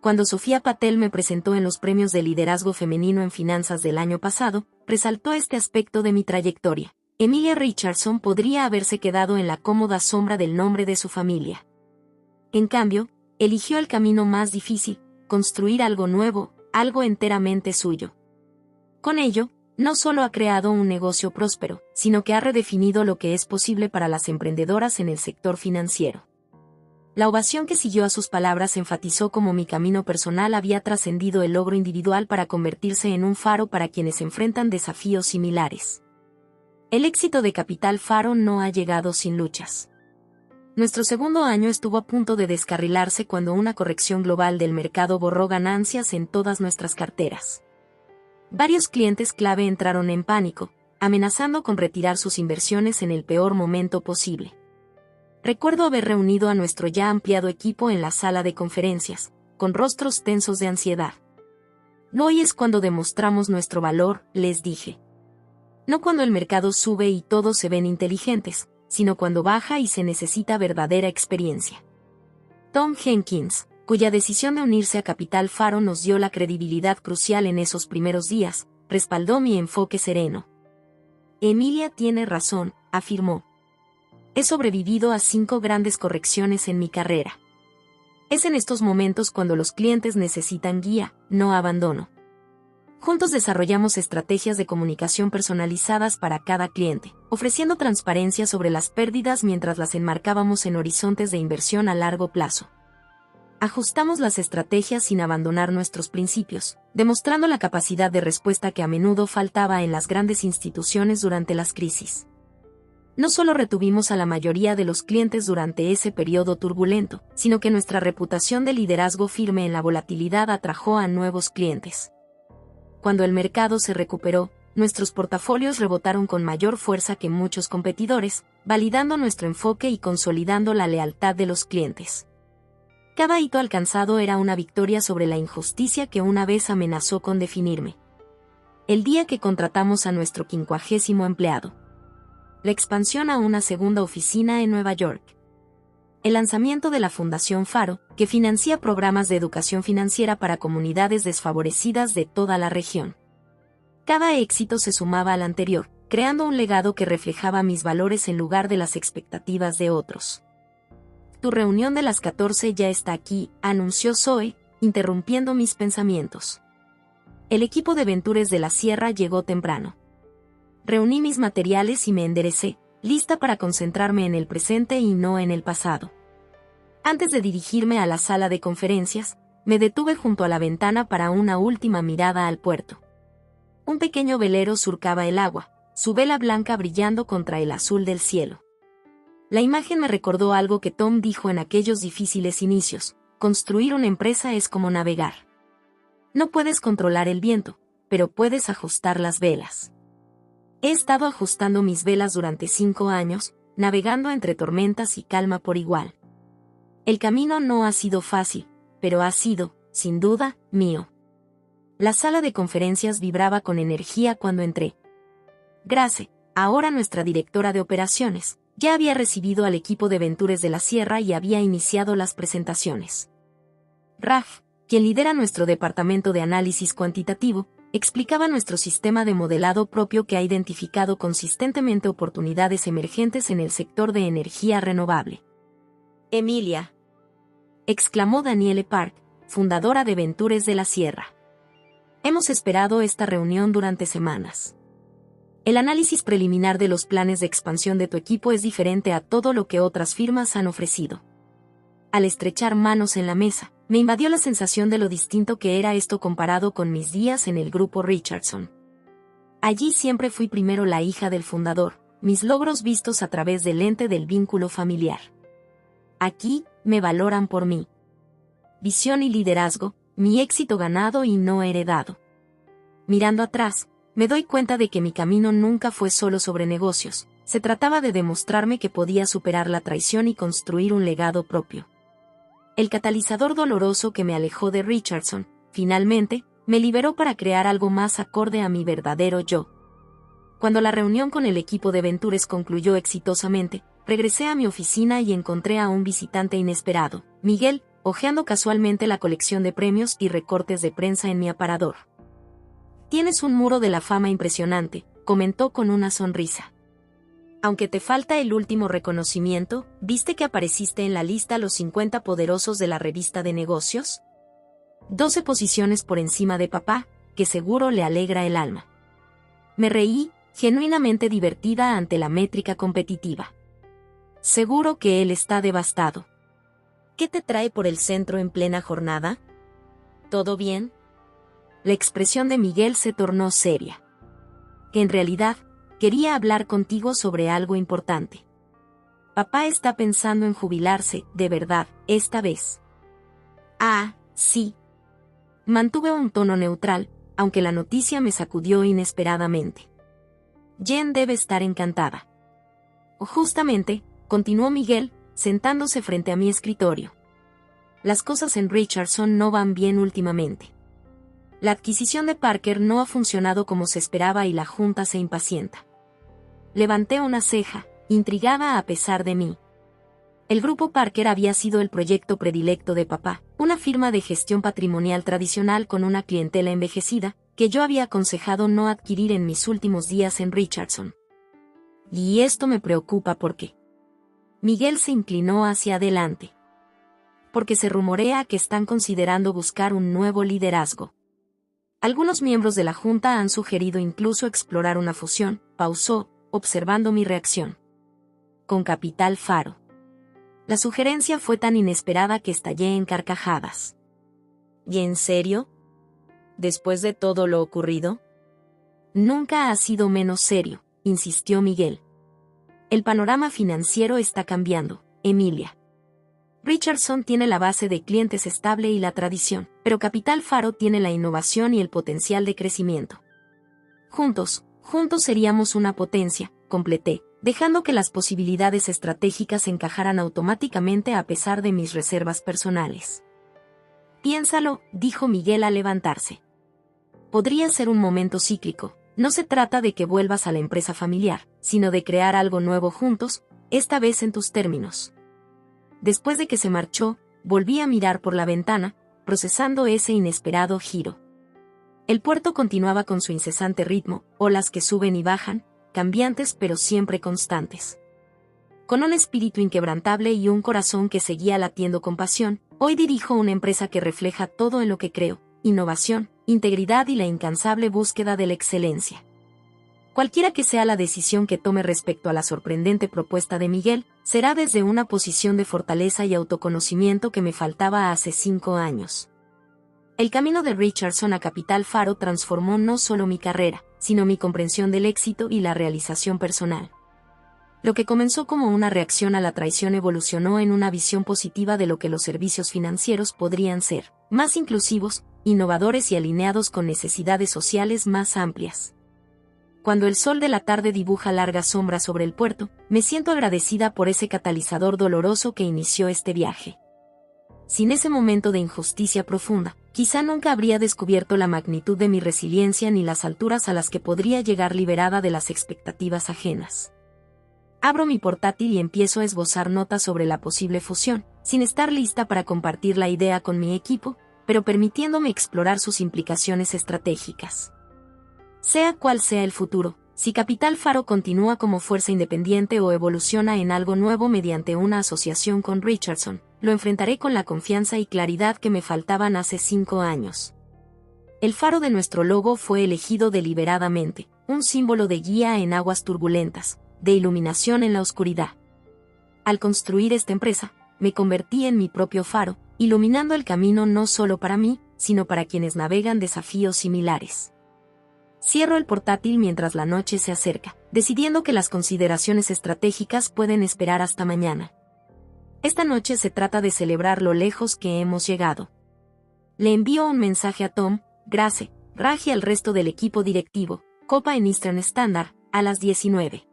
Cuando Sofía Patel me presentó en los premios de liderazgo femenino en finanzas del año pasado, resaltó este aspecto de mi trayectoria. Emilia Richardson podría haberse quedado en la cómoda sombra del nombre de su familia. En cambio, eligió el camino más difícil, construir algo nuevo, algo enteramente suyo. Con ello, no solo ha creado un negocio próspero, sino que ha redefinido lo que es posible para las emprendedoras en el sector financiero. La ovación que siguió a sus palabras enfatizó cómo mi camino personal había trascendido el logro individual para convertirse en un faro para quienes enfrentan desafíos similares. El éxito de Capital Faro no ha llegado sin luchas. Nuestro segundo año estuvo a punto de descarrilarse cuando una corrección global del mercado borró ganancias en todas nuestras carteras. Varios clientes clave entraron en pánico, amenazando con retirar sus inversiones en el peor momento posible. Recuerdo haber reunido a nuestro ya ampliado equipo en la sala de conferencias, con rostros tensos de ansiedad. «Hoy es cuando demostramos nuestro valor», les dije. No cuando el mercado sube y todos se ven inteligentes, sino cuando baja y se necesita verdadera experiencia. Tom Jenkins, cuya decisión de unirse a Capital Faro nos dio la credibilidad crucial en esos primeros días, respaldó mi enfoque sereno. «Emilia tiene razón», afirmó. «He sobrevivido a 5 grandes correcciones en mi carrera. Es en estos momentos cuando los clientes necesitan guía, no abandono». Juntos desarrollamos estrategias de comunicación personalizadas para cada cliente, ofreciendo transparencia sobre las pérdidas mientras las enmarcábamos en horizontes de inversión a largo plazo. Ajustamos las estrategias sin abandonar nuestros principios, demostrando la capacidad de respuesta que a menudo faltaba en las grandes instituciones durante las crisis. No solo retuvimos a la mayoría de los clientes durante ese periodo turbulento, sino que nuestra reputación de liderazgo firme en la volatilidad atrajo a nuevos clientes. Cuando el mercado se recuperó, nuestros portafolios rebotaron con mayor fuerza que muchos competidores, validando nuestro enfoque y consolidando la lealtad de los clientes. Cada hito alcanzado era una victoria sobre la injusticia que una vez amenazó con definirme. El día que contratamos a nuestro 50º empleado. La expansión a una segunda oficina en Nueva York. El lanzamiento de la Fundación Faro, que financia programas de educación financiera para comunidades desfavorecidas de toda la región. Cada éxito se sumaba al anterior, creando un legado que reflejaba mis valores en lugar de las expectativas de otros. «Tu reunión de las 14 ya está aquí», anunció Zoe, interrumpiendo mis pensamientos. El equipo de Ventures de la Sierra llegó temprano. Reuní mis materiales y me enderecé, lista para concentrarme en el presente y no en el pasado. Antes de dirigirme a la sala de conferencias, me detuve junto a la ventana para una última mirada al puerto. Un pequeño velero surcaba el agua, su vela blanca brillando contra el azul del cielo. La imagen me recordó algo que Tom dijo en aquellos difíciles inicios: construir una empresa es como navegar. No puedes controlar el viento, pero puedes ajustar las velas. He estado ajustando mis velas durante 5 años, navegando entre tormentas y calma por igual. El camino no ha sido fácil, pero ha sido, sin duda, mío. La sala de conferencias vibraba con energía cuando entré. Grace, ahora nuestra directora de operaciones, ya había recibido al equipo de Ventures de la Sierra y había iniciado las presentaciones. Raf, quien lidera nuestro departamento de análisis cuantitativo, explicaba nuestro sistema de modelado propio que ha identificado consistentemente oportunidades emergentes en el sector de energía renovable. Emilia, exclamó Danielle Park, fundadora de Ventures de la Sierra. Hemos esperado esta reunión durante semanas. El análisis preliminar de los planes de expansión de tu equipo es diferente a todo lo que otras firmas han ofrecido. Al estrechar manos en la mesa, me invadió la sensación de lo distinto que era esto comparado con mis días en el grupo Richardson. Allí siempre fui primero la hija del fundador, mis logros vistos a través del lente del vínculo familiar. Aquí, me valoran por mí. Visión y liderazgo, mi éxito ganado y no heredado. Mirando atrás, me doy cuenta de que mi camino nunca fue solo sobre negocios, se trataba de demostrarme que podía superar la traición y construir un legado propio. El catalizador doloroso que me alejó de Richardson, finalmente, me liberó para crear algo más acorde a mi verdadero yo. Cuando la reunión con el equipo de Ventures concluyó exitosamente, regresé a mi oficina y encontré a un visitante inesperado, Miguel, hojeando casualmente la colección de premios y recortes de prensa en mi aparador. «Tienes un muro de la fama impresionante», comentó con una sonrisa. Aunque te falta el último reconocimiento, ¿viste que apareciste en la lista los 50 poderosos de la revista de negocios? 12 posiciones por encima de papá, que seguro le alegra el alma. Me reí, genuinamente divertida ante la métrica competitiva. Seguro que él está devastado. ¿Qué te trae por el centro en plena jornada? ¿Todo bien? La expresión de Miguel se tornó seria. En realidad, quería hablar contigo sobre algo importante. Papá está pensando en jubilarse, de verdad, esta vez. Ah, sí. Mantuve un tono neutral, aunque la noticia me sacudió inesperadamente. Jen debe estar encantada. Justamente, continuó Miguel, sentándose frente a mi escritorio. Las cosas en Richardson no van bien últimamente. La adquisición de Parker no ha funcionado como se esperaba y la junta se impacienta. Levanté una ceja, intrigada a pesar de mí. El grupo Parker había sido el proyecto predilecto de papá, una firma de gestión patrimonial tradicional con una clientela envejecida, que yo había aconsejado no adquirir en mis últimos días en Richardson. Y esto me preocupa porque... Miguel se inclinó hacia adelante. Porque se rumorea que están considerando buscar un nuevo liderazgo. Algunos miembros de la Junta han sugerido incluso explorar una fusión, pausó, observando mi reacción. Con Capital Faro. La sugerencia fue tan inesperada que estallé en carcajadas. ¿Y en serio? ¿Después de todo lo ocurrido? Nunca ha sido menos serio, insistió Miguel. El panorama financiero está cambiando, Emilia. Richardson tiene la base de clientes estable y la tradición, pero Capital Faro tiene la innovación y el potencial de crecimiento. Juntos seríamos una potencia, completé, dejando que las posibilidades estratégicas encajaran automáticamente a pesar de mis reservas personales. Piénsalo, dijo Miguel al levantarse. Podría ser un momento cíclico. No se trata de que vuelvas a la empresa familiar, sino de crear algo nuevo juntos, esta vez en tus términos. Después de que se marchó, volví a mirar por la ventana, procesando ese inesperado giro. El puerto continuaba con su incesante ritmo, olas que suben y bajan, cambiantes pero siempre constantes. Con un espíritu inquebrantable y un corazón que seguía latiendo con pasión, hoy dirijo una empresa que refleja todo en lo que creo: innovación, integridad y la incansable búsqueda de la excelencia. Cualquiera que sea la decisión que tome respecto a la sorprendente propuesta de Miguel, será desde una posición de fortaleza y autoconocimiento que me faltaba hace 5 años. El camino de Richardson a Capital Faro transformó no solo mi carrera, sino mi comprensión del éxito y la realización personal. Lo que comenzó como una reacción a la traición evolucionó en una visión positiva de lo que los servicios financieros podrían ser: más inclusivos, innovadores y alineados con necesidades sociales más amplias. Cuando el sol de la tarde dibuja largas sombras sobre el puerto, me siento agradecida por ese catalizador doloroso que inició este viaje. Sin ese momento de injusticia profunda, quizá nunca habría descubierto la magnitud de mi resiliencia ni las alturas a las que podría llegar liberada de las expectativas ajenas. Abro mi portátil y empiezo a esbozar notas sobre la posible fusión, sin estar lista para compartir la idea con mi equipo, pero permitiéndome explorar sus implicaciones estratégicas. Sea cual sea el futuro, si Capital Faro continúa como fuerza independiente o evoluciona en algo nuevo mediante una asociación con Richardson, lo enfrentaré con la confianza y claridad que me faltaban hace 5 años. El faro de nuestro logo fue elegido deliberadamente, un símbolo de guía en aguas turbulentas, de iluminación en la oscuridad. Al construir esta empresa, me convertí en mi propio faro, iluminando el camino no solo para mí, sino para quienes navegan desafíos similares. Cierro el portátil mientras la noche se acerca, decidiendo que las consideraciones estratégicas pueden esperar hasta mañana. Esta noche se trata de celebrar lo lejos que hemos llegado. Le envío un mensaje a Tom, Grace, Raj y al resto del equipo directivo, Copa en Eastern Standard, a las 19.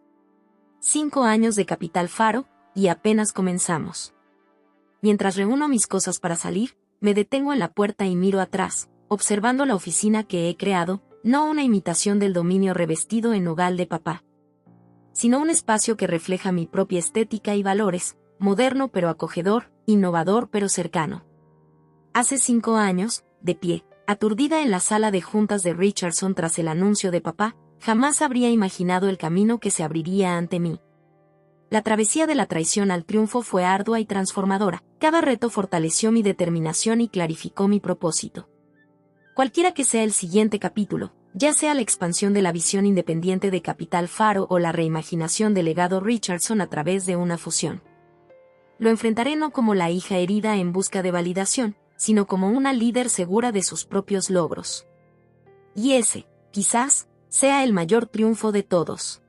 5 años de Capital Faro, y apenas comenzamos. Mientras reúno mis cosas para salir, me detengo en la puerta y miro atrás, observando la oficina que he creado, no una imitación del dominio revestido en nogal de papá, sino un espacio que refleja mi propia estética y valores, moderno pero acogedor, innovador pero cercano. Hace 5 años, de pie, aturdida en la sala de juntas de Richardson tras el anuncio de papá, jamás habría imaginado el camino que se abriría ante mí. La travesía de la traición al triunfo fue ardua y transformadora, cada reto fortaleció mi determinación y clarificó mi propósito. Cualquiera que sea el siguiente capítulo, ya sea la expansión de la visión independiente de Capital Faro o la reimaginación del legado Richardson a través de una fusión, lo enfrentaré no como la hija herida en busca de validación, sino como una líder segura de sus propios logros. Y ese, quizás, sea el mayor triunfo de todos.